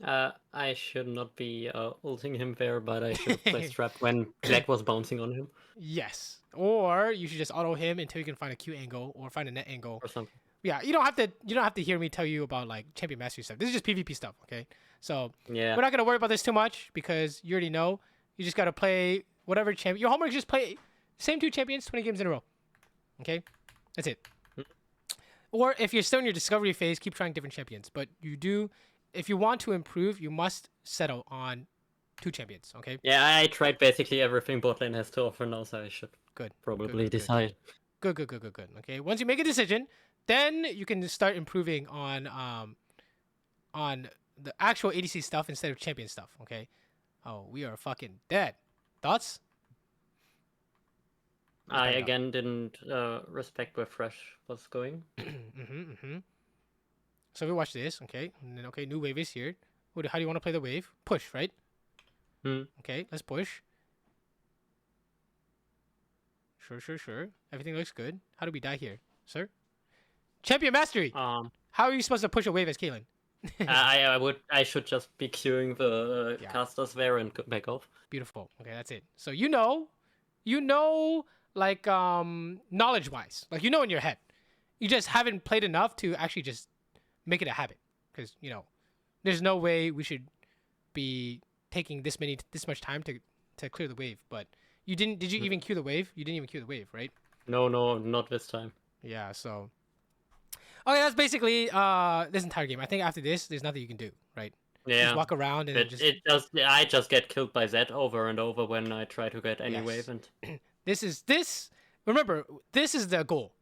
I should not be ulting him there, but I should have placed trap when Black was bouncing on him Yes. Or you should just auto him until you can find a Q angle or find a net angle. or something. Yeah, you don't have to hear me tell you about like champion mastery stuff. This is just PvP stuff, okay? So Yeah. we're not gonna worry about this too much because you already know. You just gotta play whatever champion. Your homework is just play same 2 champions 20 games in a row. Okay? That's it. Or if you're still in your discovery phase, keep trying different champions. But if you want to improve, you must settle on 2 champions, okay? Yeah, I tried basically everything bot lane has to offer now, so I should Good. probably decide. Good. Okay. Once you make a decision, then you can start improving on the actual ADC stuff instead of champion stuff. Okay. Oh, we are fucking dead. Thoughts? I again didn't respect where Fresh was going. So we watch this, okay? And then okay, new wave is here. How do you want to play the wave? Push, right? Okay, let's push. Sure. Everything looks good. How do we die here, sir? Champion mastery. How are you supposed to push a wave as Caitlyn? I should just be queuing the casters there and back off. Beautiful. Okay, that's it. So you know, like knowledge wise, like you know in your head, you just haven't played enough to actually just make it a habit. Because there's no way we should be taking this much time to clear the wave. But you didn't. Did you even queue the wave? You didn't even queue the wave, right? No, not this time. Yeah. So. Okay, that's basically this entire game. I think after this, there's nothing you can do, right? Yeah. Just walk around and I just get killed by Zed over and over when I try to get any wave and. Remember, this is the goal.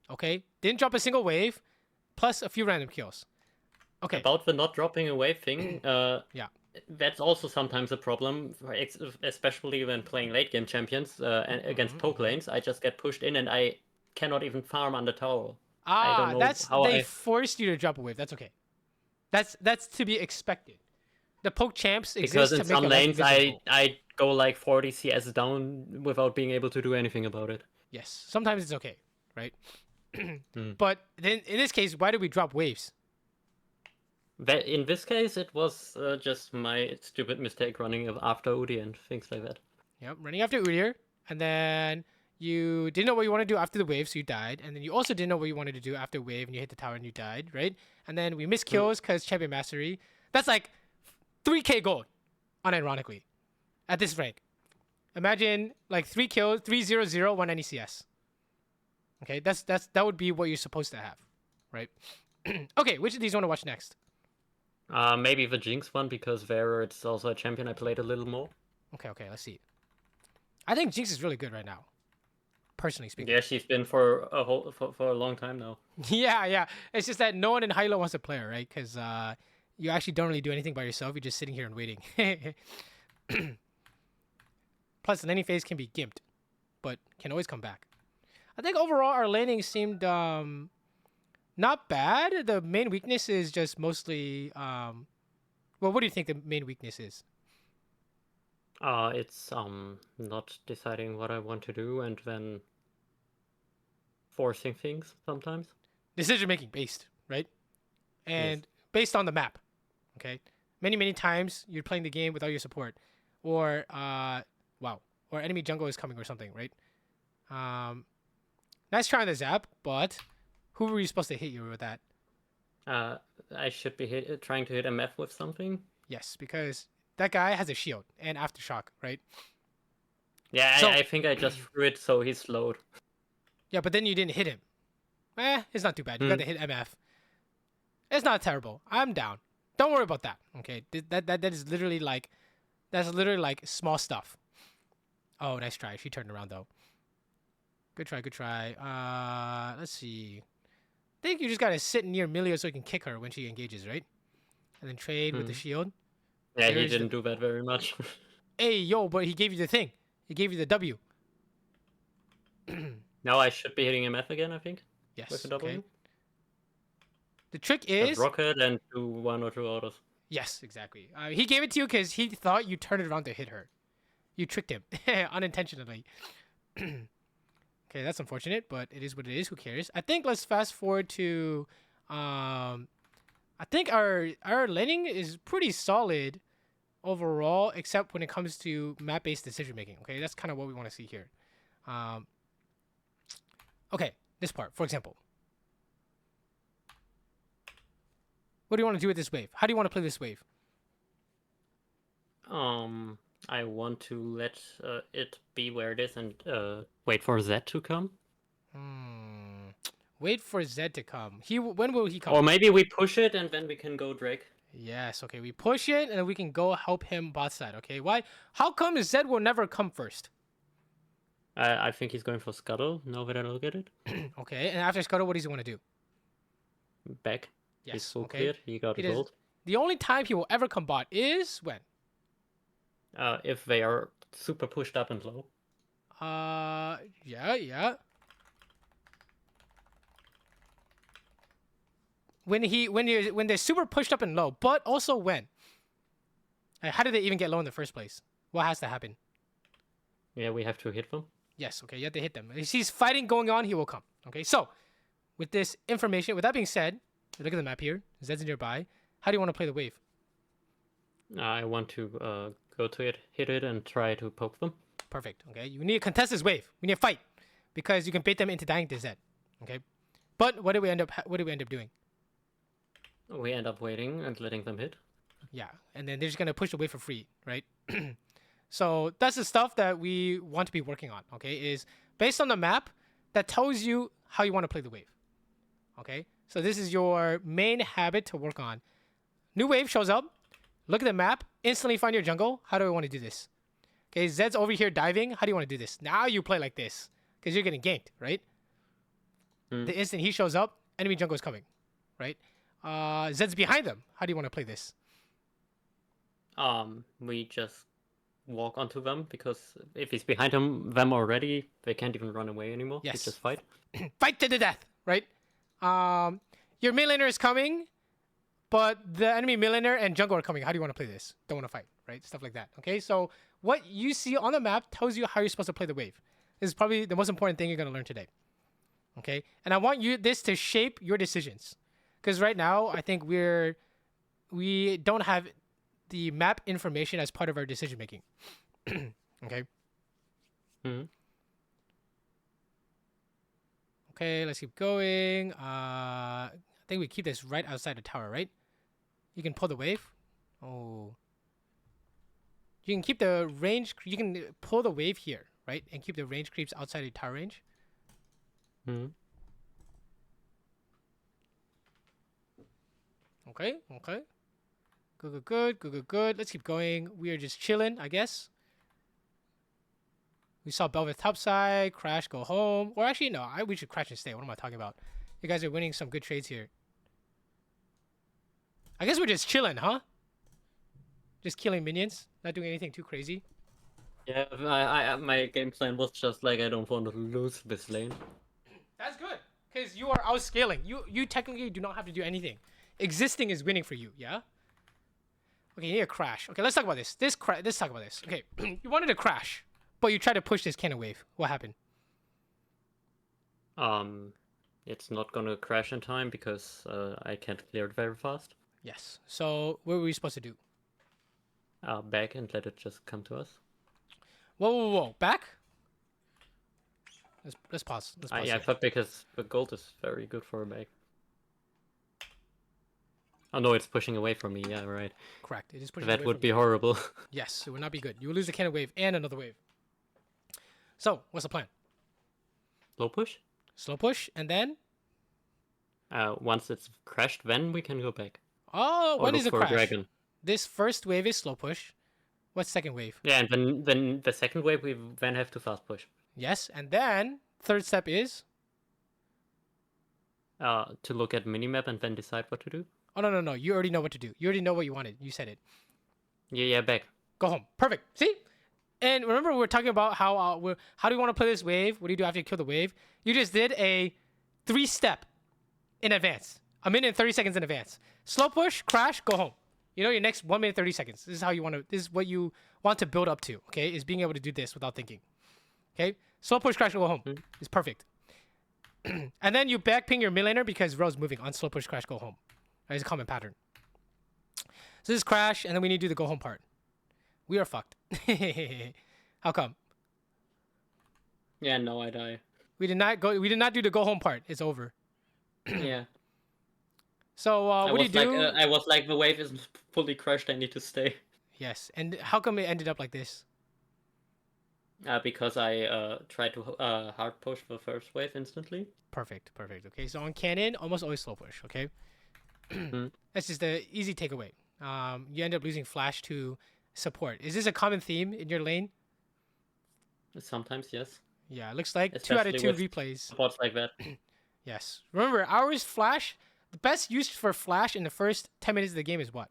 Okay? Didn't drop a single wave, plus a few random kills. Okay. About the not dropping a wave thing, yeah. That's also sometimes a problem, especially when playing late game champions against poke lanes. I just get pushed in and I cannot even farm under tower. They forced you to drop a wave. That's okay. That's to be expected. The poke champs exist because in some lanes I go like 40 CS down without being able to do anything about it. Yes, sometimes it's okay, right? But then in this case, why did we drop waves? In this case, it was just my stupid mistake running after Udyr and things like that. Yep, running after Udyr, and then you didn't know what you want to do after the wave, so you died. And then you also didn't know what you wanted to do after wave, and you hit the tower and you died, right? And then we missed kills because champion mastery. That's like 3k gold, unironically, at this rank. Imagine like 3 kills, 300, 190 CS. Okay, that would be what you're supposed to have, right? Okay, which of these you want to watch next? Maybe the Jinx one, because there it's also a champion I played a little more. Okay, let's see. I think Jinx is really good right now, personally speaking. Yeah, she's been for a long time now. Yeah. It's just that no one in Hilo wants to play her, right? Because you actually don't really do anything by yourself. You're just sitting here and waiting. Plus, the laning phase can be gimped, but can always come back. I think overall our laning seemed not bad. The main weakness is just mostly well, what do you think the main weakness is? It's not deciding what I want to do and then forcing things sometimes. Decision making based, right? And based on the map. Okay? Many times you're playing the game without your support. Or or enemy jungle is coming or something, right? Nice try on the zap, but who were you supposed to hit you with that? I should be trying to hit MF with something. Yes, because that guy has a shield and aftershock, right? Yeah, so, I think I just threw it so he slowed. Yeah, but then you didn't hit him. It's not too bad. You got to hit MF. It's not terrible. I'm down. Don't worry about that. Okay, that is literally like, small stuff. Oh, nice try. She turned around though. Good try. Let's see. I think you just gotta sit near Milio so you can kick her when she engages, right? and then trade with the shield. Yeah, he There's the- didn't do that very much. Hey, yo, but he gave you the thing. He gave you the W. Now I should be hitting MF again, I think. Yes. With a W. Okay. The trick Just is rocket and do 1 or 2 autos. yes, exactly. He gave it to you because he thought you turned it around to hit her. You tricked him unintentionally. Okay, that's unfortunate, but it is what it is. Who cares? I think let's fast forward to. I think our laning is pretty solid overall, except when it comes to map-based decision making. Okay, that's kind of what we want to see here. Okay, this part, for example. What do you want to do with this wave? How do you want to play this wave? I want to let it be where it is and wait for Z to come. Wait for Zed to come. When will he come? Or maybe we push it and then we can go Drake. Yes, okay. We push it and then we can go help him bot side, okay? Why? How come Zed will never come first? I think he's going for Scuttle, now that I look at it. Okay, and after Scuttle, what does he want to do? Back. Yes, He's full okay. cleared, he got He his does- ult. The only time he will ever come bot is when? If they are super pushed up and low. Yeah. When they're super pushed up and low, but also when? How did they even get low in the first place? What has to happen? Yeah, we have to hit them. Yes, okay, you have to hit them. If he sees fighting going on, he will come. Okay, so with this information, with that being said, look at the map here. Zed's nearby. How do you want to play the wave? I want to go to it, hit it, and try to poke them. Perfect. Okay, you need to contest this wave. We need to fight because you can bait them into dying to Zed. Okay, but what did we end up doing? We end up waiting and letting them hit. Yeah, and then they're just gonna push the wave for free, right? So that's the stuff that we want to be working on. Okay, is based on the map that tells you how you want to play the wave. Okay, so this is your main habit to work on. New wave shows up. Look at the map. Instantly find your jungle. How do I want to do this? Okay, Zed's over here diving. How do you want to do this? Now you play like this because you're getting ganked, right? The instant he shows up, enemy jungle is coming, right? Zed's behind them. How do you want to play this? We just walk onto them because if he's behind them already, they can't even run away anymore. Yes. They just fight. Fight to the death, right? Your mid laner is coming, but the enemy mid laner and jungle are coming. How do you want to play this? Don't want to fight, right? Stuff like that. Okay, so what you see on the map tells you how you're supposed to play the wave. This is probably the most important thing you're gonna learn today. Okay, and I want this to shape your decisions, because right now I think we don't have the map information as part of our decision making. Okay. Okay, let's keep going. I think we keep this right outside the tower, right? You can pull the wave. Oh. You can keep the range. You can pull the wave here, right? And keep the range creeps outside the tower range. Okay. Good. Let's keep going. We are just chilling, I guess. We saw Belvet topside, crash, go home. Or actually, no, we should crash and stay. What am I talking about? You guys are winning some good trades here. I guess we're just chilling, huh? Just killing minions, not doing anything too crazy. Yeah, my game plan was just like I don't want to lose this lane. That's good, because you are outscaling. You technically do not have to do anything. Existing is winning for you, yeah? Okay, you need a crash. Okay, let's talk about this. Let's talk about this. Okay, you wanted to crash, but you tried to push this cannon wave. What happened? It's not gonna crash in time because I can't clear it very fast. Yes. So what were we supposed to do? Back and let it just come to us. Whoa. Back? Let's pause. Let's pause. Yeah, I thought because the gold is very good for a back. Oh no, it's pushing away from me. Yeah, right. Correct. It is pushing That away would from be you. horrible. Yes, it would not be good. You will lose the cannon wave and another wave. So, what's the plan? Low push? Slow push, and then? Once it's crashed, then we can go back. Oh, Or when look is the for a crash? dragon. This first wave is slow push. What's second wave? Yeah, and then the second wave we then have to fast push. Yes, and then third step is? To look at minimap and then decide what to do. Oh, no. You already know what to do. You already know what you wanted. You said it. Yeah, back. Go home. Perfect. See? And remember, we were talking about how do you want to play this wave? What do you do after you kill the wave? You just did a 3-step in advance. A minute and 30 seconds in advance. Slow push, crash, go home. You know your next 1 minute 30 seconds. This is how you want to. This is what you want to build up to. Okay, is being able to do this without thinking. Okay, slow push, crash, go home. It's perfect. And then you back ping your mid laner because Ro's moving on slow push, crash, go home. That is a common pattern. So this is crash, and then we need to do the go home part. We are fucked. How come? Yeah, no, I die. We did not do the go home part. It's over. Yeah. So what do you do? I was like, the wave isn't fully crashed. I need to stay. Yes, and how come it ended up like this? Because I tried to hard push the first wave instantly. Perfect. Okay, so on cannon, almost always slow push. Okay, that's just the easy takeaway. You end up losing flash to support. Is this a common theme in your lane? Sometimes, yes. Yeah, it looks like Especially 2 out of 2 replays. Spots like that. Yes. Remember, ours flash. The best use for flash in the first 10 minutes of the game is what?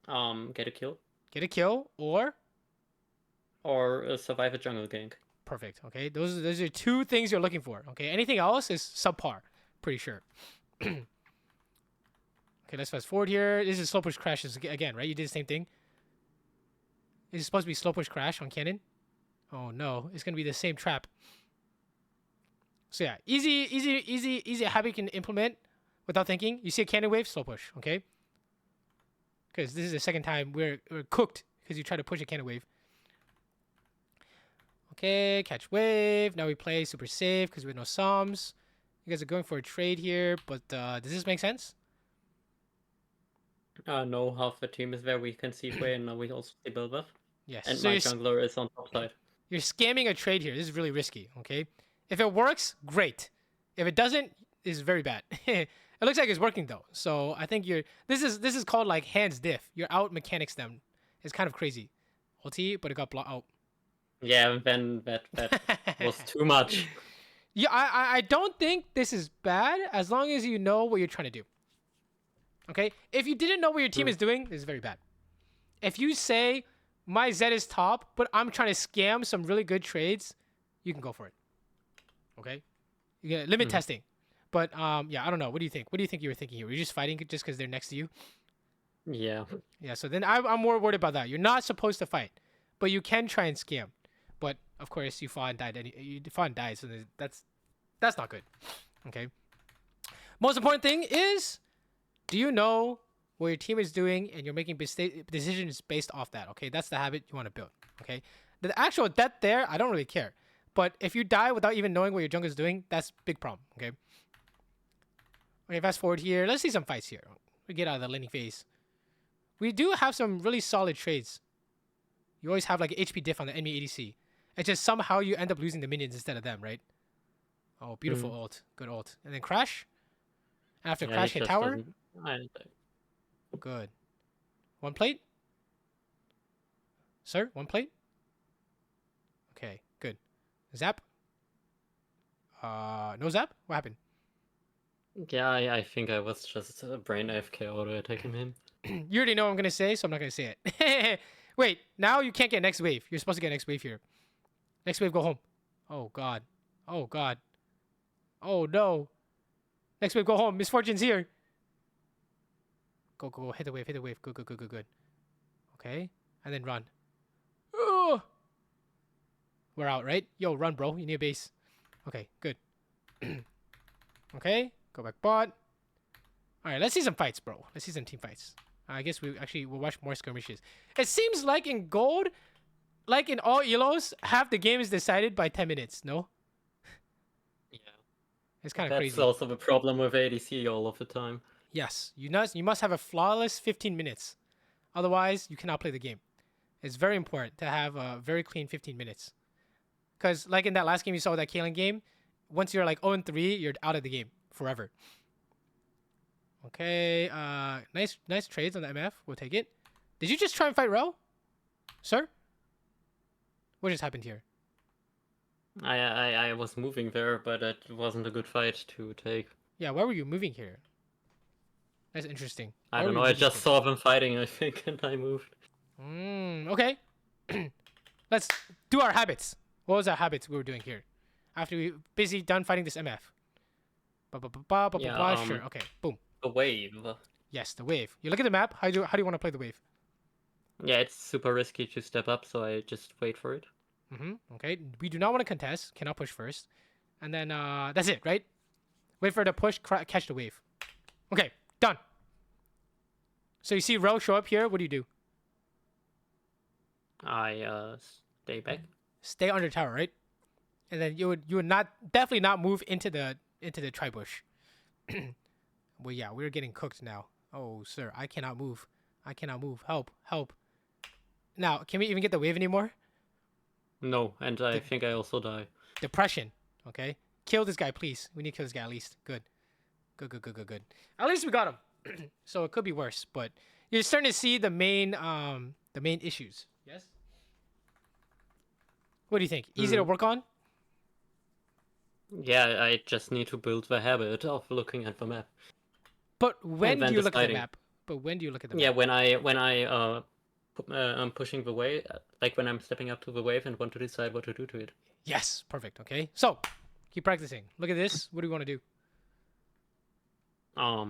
Get a kill. Get a kill or survive a jungle gank. perfect. Okay, those are 2 things you're looking for. Okay, anything else is subpar. Pretty sure. Okay, let's fast forward here. This is slow push crashes again, right? You did the same thing. Is it supposed to be slow push crash on cannon? Oh no, it's gonna be the same trap. So yeah, easy habit you can implement without thinking. You see a cannon wave, slow push, okay? Because this is the second time we're cooked because you try to push a cannon wave. Okay, catch wave. Now we play super safe because we have no Psalms. You guys are going for a trade here, but does this make sense? No, half the team is there. We can see way, and now we also see Bilbaf. Yes. And So my jungler is on top side. you're scamming a trade here. This is really risky, okay? If it works, great. If it doesn't, it's very bad. It looks like it's working though. So I think this is called like hands diff. You're out mechanics them. It's kind of crazy. Ulti, but it got blocked out. Yeah, then that was too much. Yeah, I don't think this is bad as long as you know what you're trying to do. Okay? If you didn't know what your team is doing, this is very bad. If you say my Zed is top, but I'm trying to scam some really good trades, you can go for it. Okay? You get limit testing. But yeah, I don't know. What do you think? What do you think you were thinking here? Were you just fighting just because they're next to you? Yeah. Yeah, so then I'm more worried about that. You're not supposed to fight, but you can try and scam. But of course, you fought and died. You fought and died, so that's not good. Okay. Most important thing is, do you know what your team is doing, and you're making decisions based off that? Okay, that's the habit you want to build. Okay, the actual death there, I don't really care. But if you die without even knowing what your jungle is doing, that's a big problem. Okay. Okay, fast forward here. Let's see some fights here. We get out of the laning phase. We do have some really solid trades. You always have like an HP diff on the enemy ADC. It's just somehow you end up losing the minions instead of them, right? Oh, beautiful ult. Good ult. And then crash. After crash, hit tower. Good. 1 plate? Sir, 1 plate? Okay, good. Zap? No zap? What happened? Yeah, I think I was just brain AFK auto attacking him. You already know what I'm going to say, so I'm not going to say it. Wait, now you can't get next wave. You're supposed to get next wave here. Next wave, go home. Oh, God. Oh, God. Oh, no. Next wave, go home. Misfortune's here. Go, go, go. Hit the wave, hit the wave. Good, good, good, good, good. Okay. And then run. Oh! We're out, right? Yo, run, bro. You need a base. Okay, good. Okay. Go back bot. Alright, let's see some fights, bro. Let's see some team fights. I guess we'll watch more skirmishes. It seems like in gold, like in all elos, half the game is decided by 10 minutes, no? Yeah. It's kind of crazy. That's also the problem with ADC all of the time. Yes, you must have a flawless 15 minutes. Otherwise, you cannot play the game. It's very important to have a very clean 15 minutes. Because like in that last game you saw with that Kaylin game, once you're like 0-3, you're out of the game forever. Okay, nice trades on the MF. We'll take it. Did you just try and fight Ro? Sir? What just happened here? I was moving there, but it wasn't a good fight to take. Yeah, why were you moving here? That's interesting. I Why don't were know. you I just moving saw them fighting, I think, and I moved. Okay. Let's do our habits. What was our habits we were doing here? After we busy done fighting this MF. Yeah. Sure. Okay. Boom. The wave. Yes, the wave. You look at the map. How do you want to play the wave? Yeah, it's super risky to step up, so I just wait for it. Okay. We do not want to contest. Cannot push first. And then that's it, right? Wait for the push. Catch the wave. Okay. Done. So you see Ro show up here. What do you do? I stay back. Stay under tower, right? And then you would not definitely not move into the tri bush. Well, yeah, we're getting cooked now. Oh, sir, I cannot move. I cannot move. Help! Help! Now, can we even get the wave anymore? No, and I think I also die. Depression. Okay, kill this guy, please. We need to kill this guy at least. Good. Good. At least we got him. So it could be worse, but you're starting to see the main issues. Yes. What do you think? Easy to work on? Yeah, I just need to build the habit of looking at the map. But when then do you look at the deciding. map? But when do you look at the Yeah, map? when I'm pushing the wave, like when I'm stepping up to the wave and want to decide what to do to it. Yes, perfect. Okay, so keep practicing. Look at this. What do you want to do? I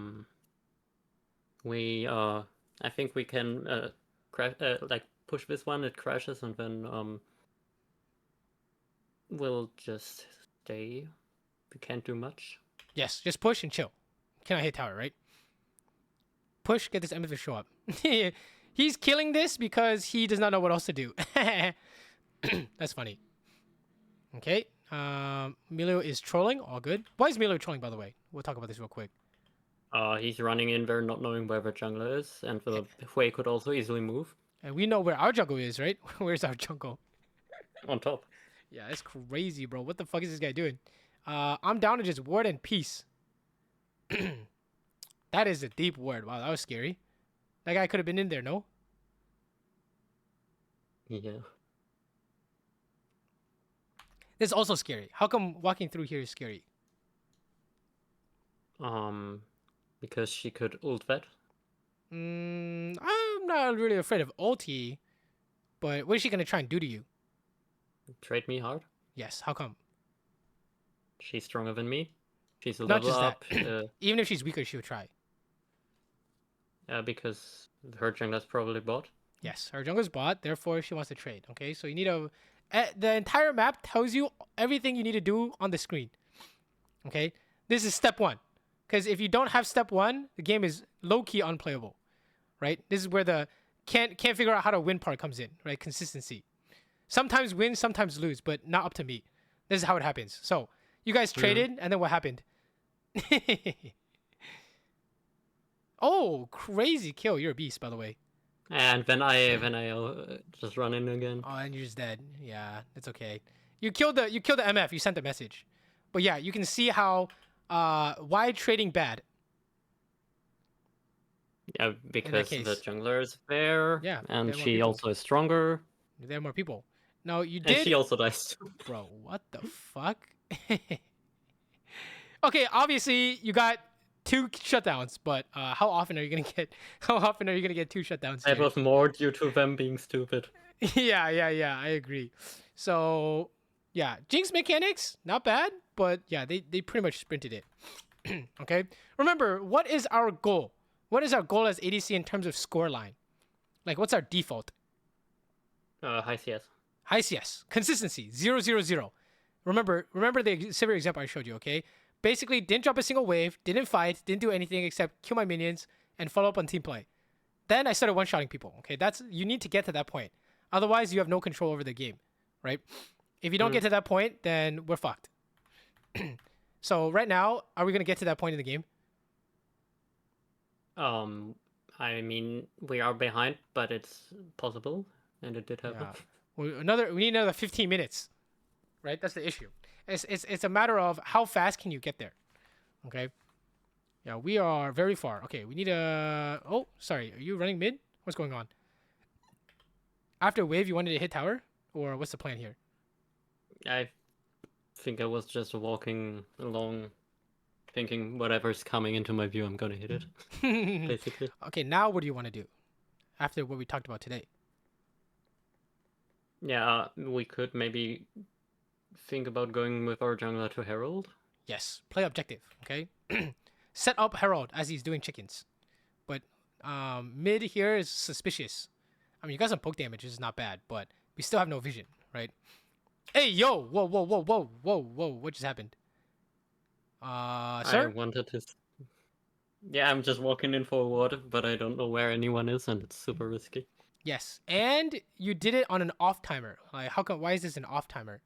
think we can like push this one. It crashes, and then we'll just stay. We can't do much. Yes, just push and chill. Cannot hit tower, right? Push, get this MF to show up. He's killing this because he does not know what else to do. That's funny. Okay. Milo is trolling. All good. Why is Milo trolling, by the way? We'll talk about this real quick. He's running in there, not knowing where the jungler is, and the Hui could also easily move. And we know where our jungle is, right? Where's our jungle? On top. Yeah, that's crazy, bro. What the fuck is this guy doing? I'm down to just ward and peace. That is a deep word. Wow, that was scary. That guy could have been in there, no? Yeah. This is also scary. How come walking through here is scary? Because she could ult that. I'm not really afraid of ulti, but what is she gonna try and do to you? Trade me hard. Yes, how come? She's stronger than me. She's a Not level just up. that. Even if she's weaker, she would try. Because her jungler's probably bot. Yes, her jungler's bot, therefore she wants to trade. Okay, so you need a... the entire map tells you everything you need to do on the screen. Okay, this is step one. Because if you don't have step one, the game is low-key unplayable. Right? This is where the can't figure out how to win part comes in. Right? Consistency. Sometimes win, sometimes lose, but not up to me. This is how it happens. So, you guys traded, and then what happened? Oh, crazy kill. You're a beast, by the way. And then I just run in again. Oh, and you're just dead. Yeah, it's okay. You killed the MF. You sent the message. But yeah, you can see how why trading bad. Yeah, because the jungler is there. Yeah, and she also is stronger. There are more people. No, you And did. she also dies. Bro, what the fuck? Okay, obviously you got 2 shutdowns, but how often are you gonna get? How often are you gonna get 2 shutdowns? It was more due to them being stupid. Yeah, I agree. So, yeah, Jinx mechanics not bad, but yeah, they pretty much sprinted it. Okay, remember what is our goal? What is our goal as ADC in terms of score line? Like, what's our default? High CS. High CS consistency 0-0-0. Remember the Saber example I showed you. Okay. Basically, didn't drop a single wave, didn't fight, didn't do anything except kill my minions and follow up on team play. Then I started one-shotting people. Okay, you need to get to that point. Otherwise, you have no control over the game, right? If you don't get to that point, then we're fucked. So right now, are we gonna get to that point in the game? I mean, we are behind, but it's possible, and it did happen. Yeah. We need another 15 minutes, right? That's the issue. It's a matter of how fast can you get there, okay? Yeah, we are very far. Okay, we need a... Oh, sorry. Are you running mid? What's going on? After wave, you wanted to hit tower? Or what's the plan here? I think I was just walking along thinking whatever's coming into my view, I'm gonna hit it, basically. Okay, now what do you want to do after what we talked about today? Yeah, we could maybe think about going with our jungler to Herald. Yes, play objective. Okay, set up Herald as he's doing chickens, but mid here is suspicious. I mean, you got some poke damage, which is not bad, but we still have no vision, right? Hey, yo, whoa, whoa, whoa, whoa, whoa, whoa, what just happened? I Sir? wanted to. Yeah, I'm just walking in for a ward, but I don't know where anyone is, and it's super risky. Yes, and you did it on an off timer. Like, how come? Why is this an off timer?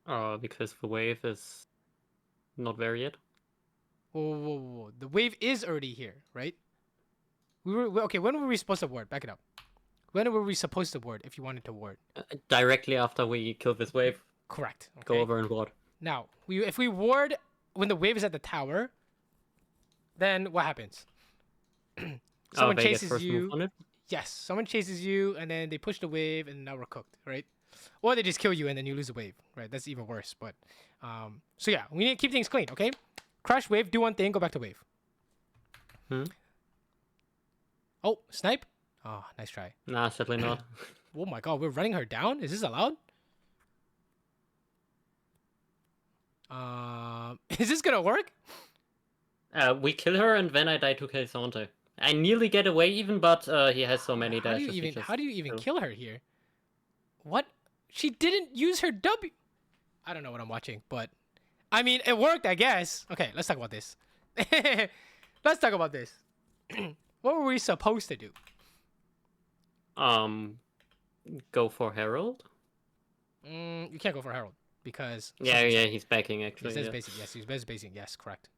Because the wave is not there yet. Whoa, whoa, whoa, whoa. The wave is already here, right? Okay. When were we supposed to ward? Back it up. When were we supposed to ward? If you wanted to ward, Directly after we kill this wave, correct. Okay. go over and ward. Now, if we ward when the wave is at the tower, then what happens? Someone They get chases first you. move on it? Yes, someone chases you, and then they push the wave, and now we're cooked, right? Or they just kill you, and then you lose the wave, right? That's even worse. But so yeah, we need to keep things clean, okay? Crash wave, do one thing, go back to wave. Oh, snipe. Oh, nice try. Nah, sadly not. Oh my god, we're running her down? Is this allowed? Is this gonna work? We kill her, and then I die to Kelsante. I nearly get away even, but he has so many How do dashes. you even, how do you even kill? kill her here? What? She didn't use her W. I don't know what I'm watching, but I mean, it worked, I guess. Okay, let's talk about this. Let's talk about this. What were we supposed to do? Go for Herald? You can't go for Herald because Yeah, he's backing actually. he says Yeah. basic. Yes, he's basic. Yes, correct.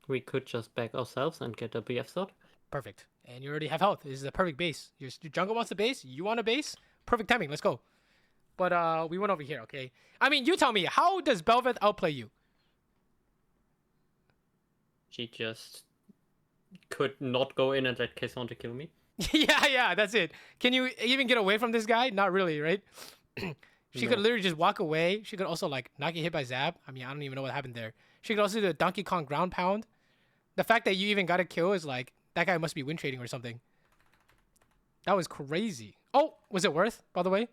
We could just back ourselves and get a BF slot. Perfect. And you already have health. This is the perfect base. Your jungle wants a base. You want a base. Perfect timing. Let's go. But we went over here. Okay. I mean, you tell me. How does Belveth outplay you? She just could not go in and let Kelsante kill me. Yeah, that's it. Can you even get away from this guy? Not really, right? She could No. literally just walk away. She could also like not get hit by Zap. I mean, I don't even know what happened there. She could also do a Donkey Kong ground pound. The fact that you even got a kill is like that guy must be win trading or something. That was crazy. Oh, was it worth, by the way?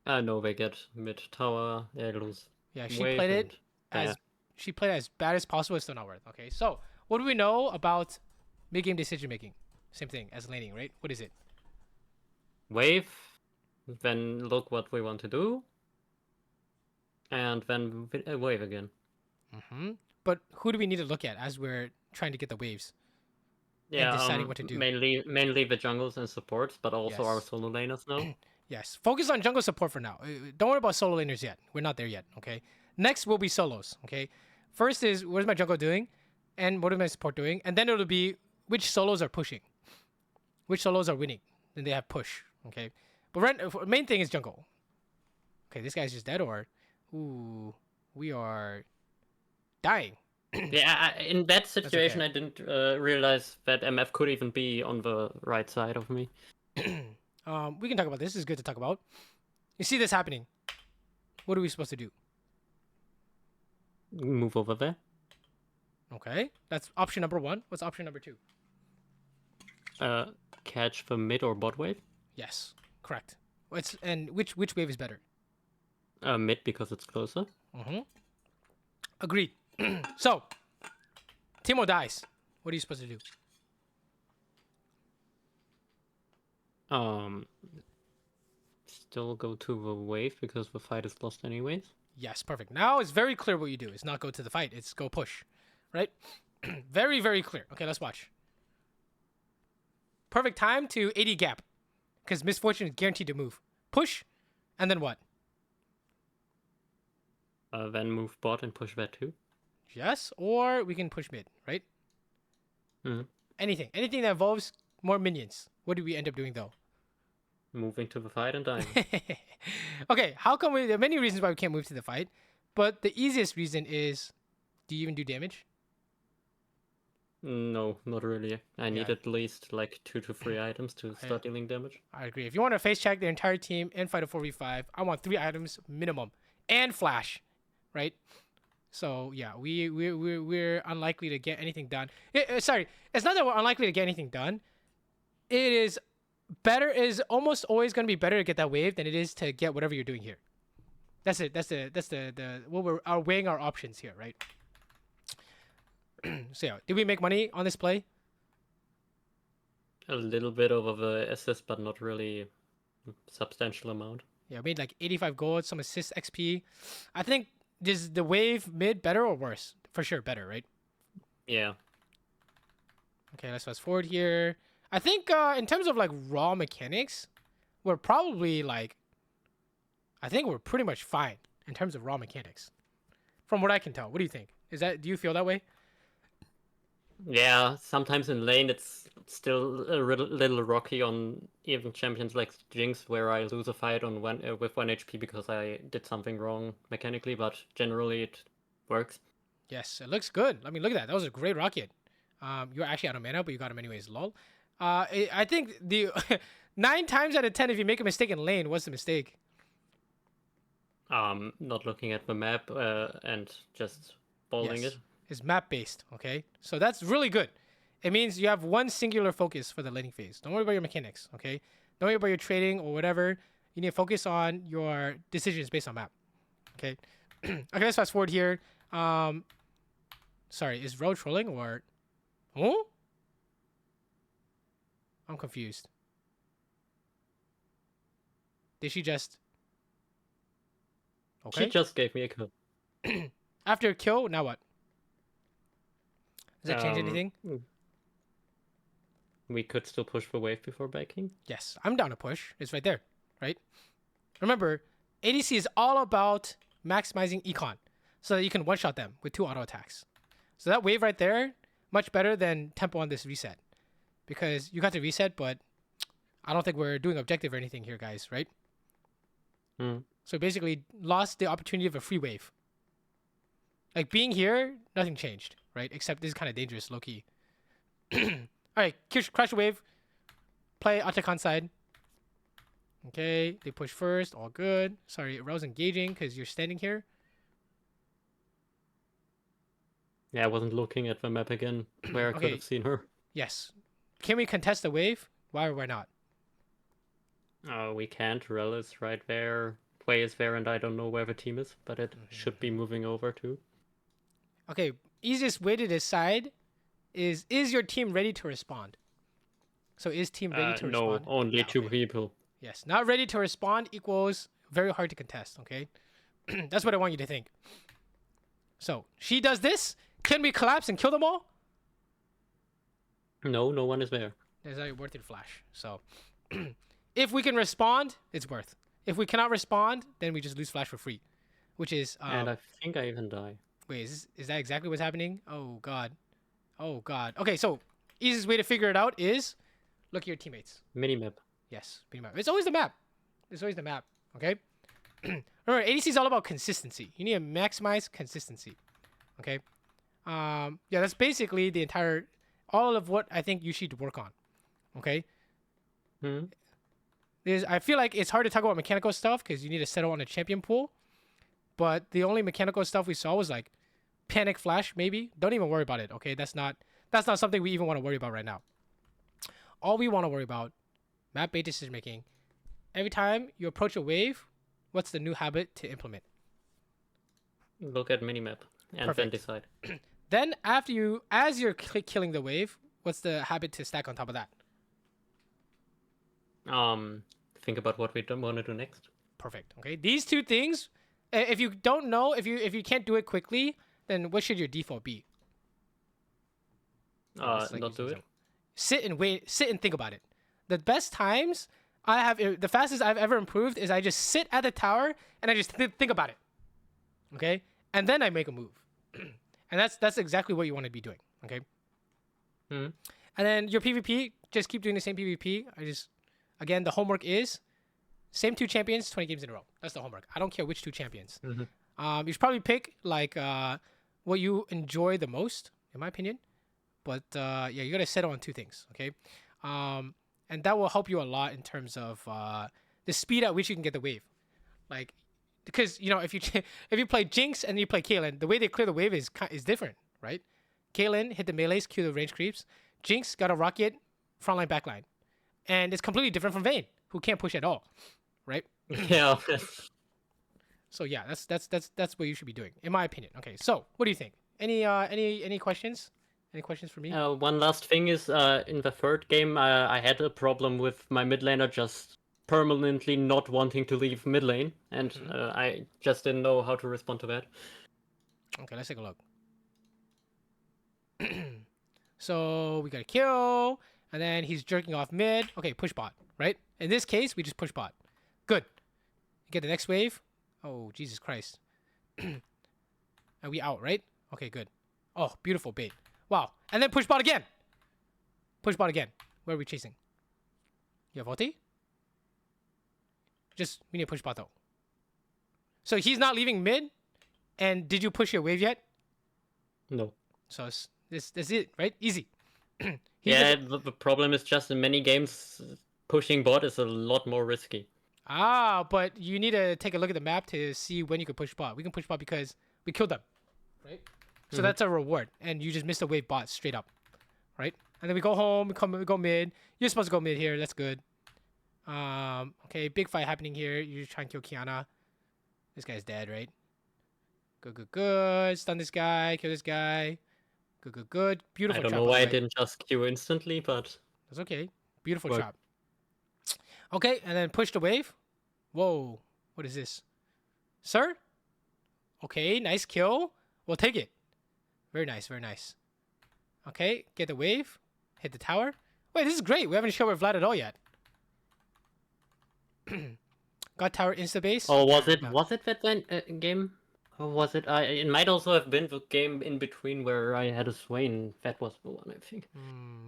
No, they get mid tower. They lose. Yeah, she wave played it and- as she played it as bad as possible. It's still not worth. Okay, so what do we know about mid-game decision making? Same thing as laning, right? What is it? Wave. Then look what we want to do. And then wave again. But who do we need to look at as we're trying to get the waves? Yeah, deciding what to do. Mainly the jungles and supports, but also our Yes. solo laners now. Yes, focus on jungle support for now. Don't worry about solo laners yet. We're not there yet, okay? Next will be solos, okay? First is, what is my jungle doing? And what is my support doing? And then it'll be, which solos are pushing? Which solos are winning? Then they have push, okay? But main thing is jungle. Okay, this guy's just dead or... Ooh, we are dying. Yeah, in that situation, okay. I didn't realize that MF could even be on the right side of me. We can talk about this. This is good to talk about. You see this happening. What are we supposed to do? Move over there. Okay, that's option number one. What's option number two? Catch the mid or bot wave. Yes, correct. And which wave is better? Mid because it's closer. Agreed. So, Timo dies. What are you supposed to do? Still go to the wave because the fight is lost anyways. Yes, perfect. Now it's very clear what you do. It's not go to the fight. It's go push, right? Very, very clear. Okay, let's watch. Perfect time to 80 gap, because Misfortune is guaranteed to move. Push, and then what? Then move bot and push that too. Yes, or we can push mid, right? Mhm. Anything that involves more minions. What do we end up doing though? Moving to the fight and dying. Okay, how come there are many reasons why we can't move to the fight, but the easiest reason is, do you even do damage? No, not really. I need Yeah. at least like 2 to 3 items to start dealing damage. I agree. If you want to face check the entire team and fight a 4v5, I want 3 items minimum. and flash, right? So yeah, we're unlikely to get anything done. Sorry, it's not that we're unlikely to get anything done. It is better. Is almost always going to be better to get that wave than it is to get whatever you're doing here. That's it. That's the what we're are weighing our options here, right? So yeah, did we make money on this play? A little bit of a assist, but not really substantial amount. Yeah, we made like 85 gold, some assist XP. I think is the wave mid better or worse? For sure, better, right? Yeah. Okay, let's fast forward here. I think in terms of like raw mechanics, we're probably like, I think we're pretty much fine in terms of raw mechanics, from what I can tell. What do you think? Do you feel that way? Yeah, sometimes in lane it's still a little rocky on even champions like Jinx, where I lose a fight on with 1 HP because I did something wrong mechanically, but generally it works. Yes, it looks good. I mean, look at that. That was a great rocket. You're actually out of mana, but you got him anyways. Lol. I think the 9 times out of 10, if you make a mistake in lane, what's the mistake? Not looking at the map and just bowling Yes. it. It's map based. Okay, so that's really good. It means you have one singular focus for the laning phase. Don't worry about your mechanics. Okay, don't worry about your trading or whatever. You need to focus on your decisions based on map. Okay. Okay, let's fast forward here. Sorry, is Ro trolling or? Oh? I'm confused. Did she just? Okay. She just gave me a kill. After a kill, now what? Does that change anything? We could still push the wave before backing. Yes, I'm down to push. It's right there, right? Remember, ADC is all about maximizing econ so that you can one-shot them with 2 auto attacks. So that wave right there, much better than tempo on this reset. Because you got the reset, but I don't think we're doing objective or anything here, guys, right? So basically lost the opportunity of a free wave. Like being here, nothing changed, right? Except this is kind of dangerous, low-key. Alright, crash a wave. Play Atakan side. Okay, they push first, all good. Sorry, Ro's engaging because you're standing here. Yeah, I wasn't looking at the map again where I could have seen her. Yes. Can we contest the wave? Why or why not? We can't. Rel is right there. Quay is there, and I don't know where the team is, but it should be moving over too. Okay, easiest way to decide is your team ready to respond? So is team ready to respond? No, only 2 people. Yes, not ready to respond equals very hard to contest, okay? That's what I want you to think. So, she does this. Can we collapse and kill them all? No, no one is there. There's a worth it flash. So, if we can respond, it's worth. If we cannot respond, then we just lose flash for free, which is. And I think I even die. Wait, is that exactly what's happening? Oh god, oh god. Okay, so easiest way to figure it out is look at your teammates. Minimap. Yes, minimap. It's always the map. It's always the map. Okay. Remember, ADC is all about consistency. You need to maximize consistency. Okay. Yeah, that's basically the entire, all of what I think you should work on. Okay. I feel like it's hard to talk about mechanical stuff because you need to settle on a champion pool. But the only mechanical stuff we saw was like panic flash, maybe. Don't even worry about it. Okay, that's not something we even want to worry about right now. All we want to worry about, map-based decision making. Every time you approach a wave, what's the new habit to implement? Look at minimap and then decide. Then as you're killing the wave, what's the habit to stack on top of that? Think about what we don't want to do next. Perfect. Okay, these 2 things. If you don't know, if you can't do it quickly, then what should your default be? Not do it. Sit and wait. Sit and think about it. The best times the fastest I've ever improved is I just sit at the tower and I just think about it. Okay, and then I make a move, and that's exactly what you want to be doing. Okay. And then your PvP, just keep doing the same PvP. Again, the homework is same 2 champions, 20 games in a row. That's the homework. I don't care which 2 champions. You should probably pick like what you enjoy the most, in my opinion. But yeah, you gotta settle on 2 things, okay? And that will help you a lot in terms of the speed at which you can get the wave. Like, because you know if you if you play Jinx and you play Caitlyn, the way they clear the wave is different, right? Caitlyn hit the melees, cue the range creeps. Jinx got a rocket, frontline backline, and it's completely different from Vayne, who can't push at all, right? Yeah. So yeah, that's what you should be doing, in my opinion. Okay, so what do you think? Any questions? Any questions for me? One last thing is, in the third game, I had a problem with my mid laner just permanently not wanting to leave mid lane, and I just didn't know how to respond to that. Okay, let's take a look. So we got a kill, and then he's jerking off mid. Okay, push bot, right? In this case, we just push bot. Good. Get the next wave. Oh, Jesus Christ. Are we out, right? Okay, good. Oh, beautiful bait. Wow. And then push bot again. Push bot again. Where are we chasing? You have ulti? We need to push bot though. So he's not leaving mid? And did you push your wave yet? No. So this is it, right? Easy. Yeah, the problem is just in many games, pushing bot is a lot more risky. Ah, but you need to take a look at the map to see when you can push bot. We can push bot because we killed them, right? So that's a reward, and you just missed a wave bot straight up, right? And then we go home, we go mid. You're supposed to go mid here. That's good. Okay, big fight happening here. You try and kill Kiana. This guy's dead, right? Good. Stun this guy. Kill this guy. Good. Beautiful. I don't trap, know why I right? didn't just Q instantly, but That's okay. Beautiful Work. trap. Okay, and then push the wave. Whoa. What is this? Sir? Okay, nice kill. We'll take it. Very nice, very nice. Okay, get the wave. Hit the tower. Wait, this is great. We haven't shown with Vlad at all yet. Got tower insta base. oh, was it No. that then, game? Or was it? It might also have been the game in between where I had a Swain. That was the one, I think.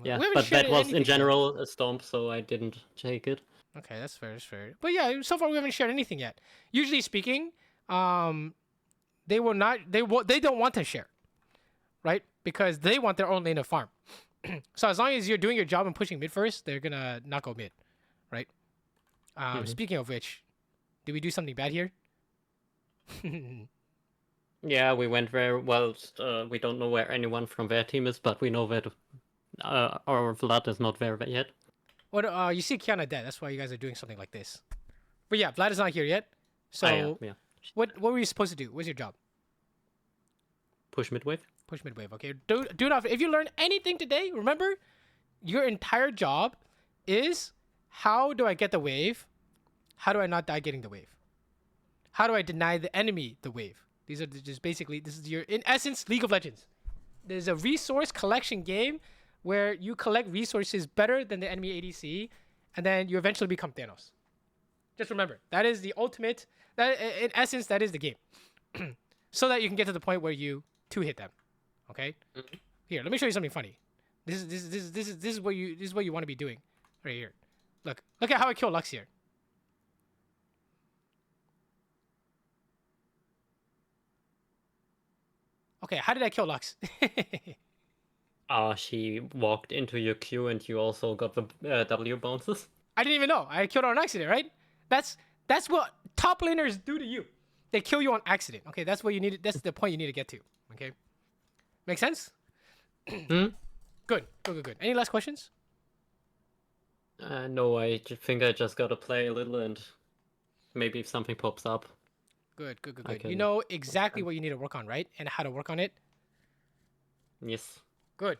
Yeah, we haven't but shared that was anything in yet. general a stomp, so I didn't take it. Okay, that's fair. That's fair. But yeah, so far we haven't shared anything yet. Usually speaking, they will not. They don't want to share, right? Because they want their own lane of farm. So as long as you're doing your job and pushing mid first, they're gonna not go mid, right? Speaking of which, did we do something bad here? Yeah, we went very well. We don't know where anyone from their team is, but we know that our Vlad is not there yet. What? You see Kiana dead. That's why you guys are doing something like this. But yeah, Vlad is not here yet. So Yeah. what were you supposed to do? What's your job? Push midwave. Push mid wave. Okay. Do not. If you learn anything today, remember, your entire job is how do I get the wave? How do I not die getting the wave? How do I deny the enemy the wave? These are just basically, this is your, in essence, League of Legends. There's a resource collection game where you collect resources better than the enemy ADC, and then you eventually become Thanos. Just remember, that is the ultimate, that in essence, that is the game. So that you can get to the point where you two-hit them. Okay? Here, let me show you something funny. This is what you want to be doing right here. Look at how I kill Lux here. Okay, how did I kill Lux? She walked into your queue and you also got the W bounces. I didn't even know. I killed her on accident, right? That's what top laners do to you. They kill you on accident. Okay, that's what you need. That's the point you need to get to. Okay, make sense? Good. Any last questions? No, I think I just gotta play a little and maybe if something pops up. Good. Okay. You know exactly what you need to work on, right? And how to work on it. Yes. Good.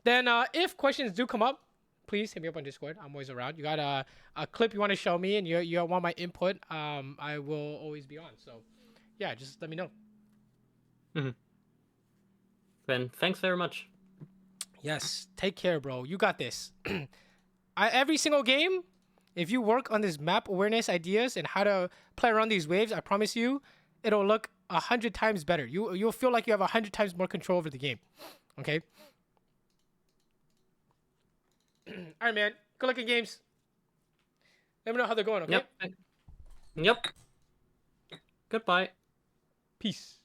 Then if questions do come up, please hit me up on Discord. I'm always around. You got a clip you want to show me and you want my input, I will always be on. So yeah, just let me know. Then thanks very much. Yes, take care, bro. You got this. Every single game, if you work on this map awareness ideas and how to play around these waves, I promise you, it'll look 100 times better. You'll feel like you have 100 times more control over the game. Okay? All right, man. Good luck in games. Let me know how they're going, okay? Yep. Goodbye. Peace.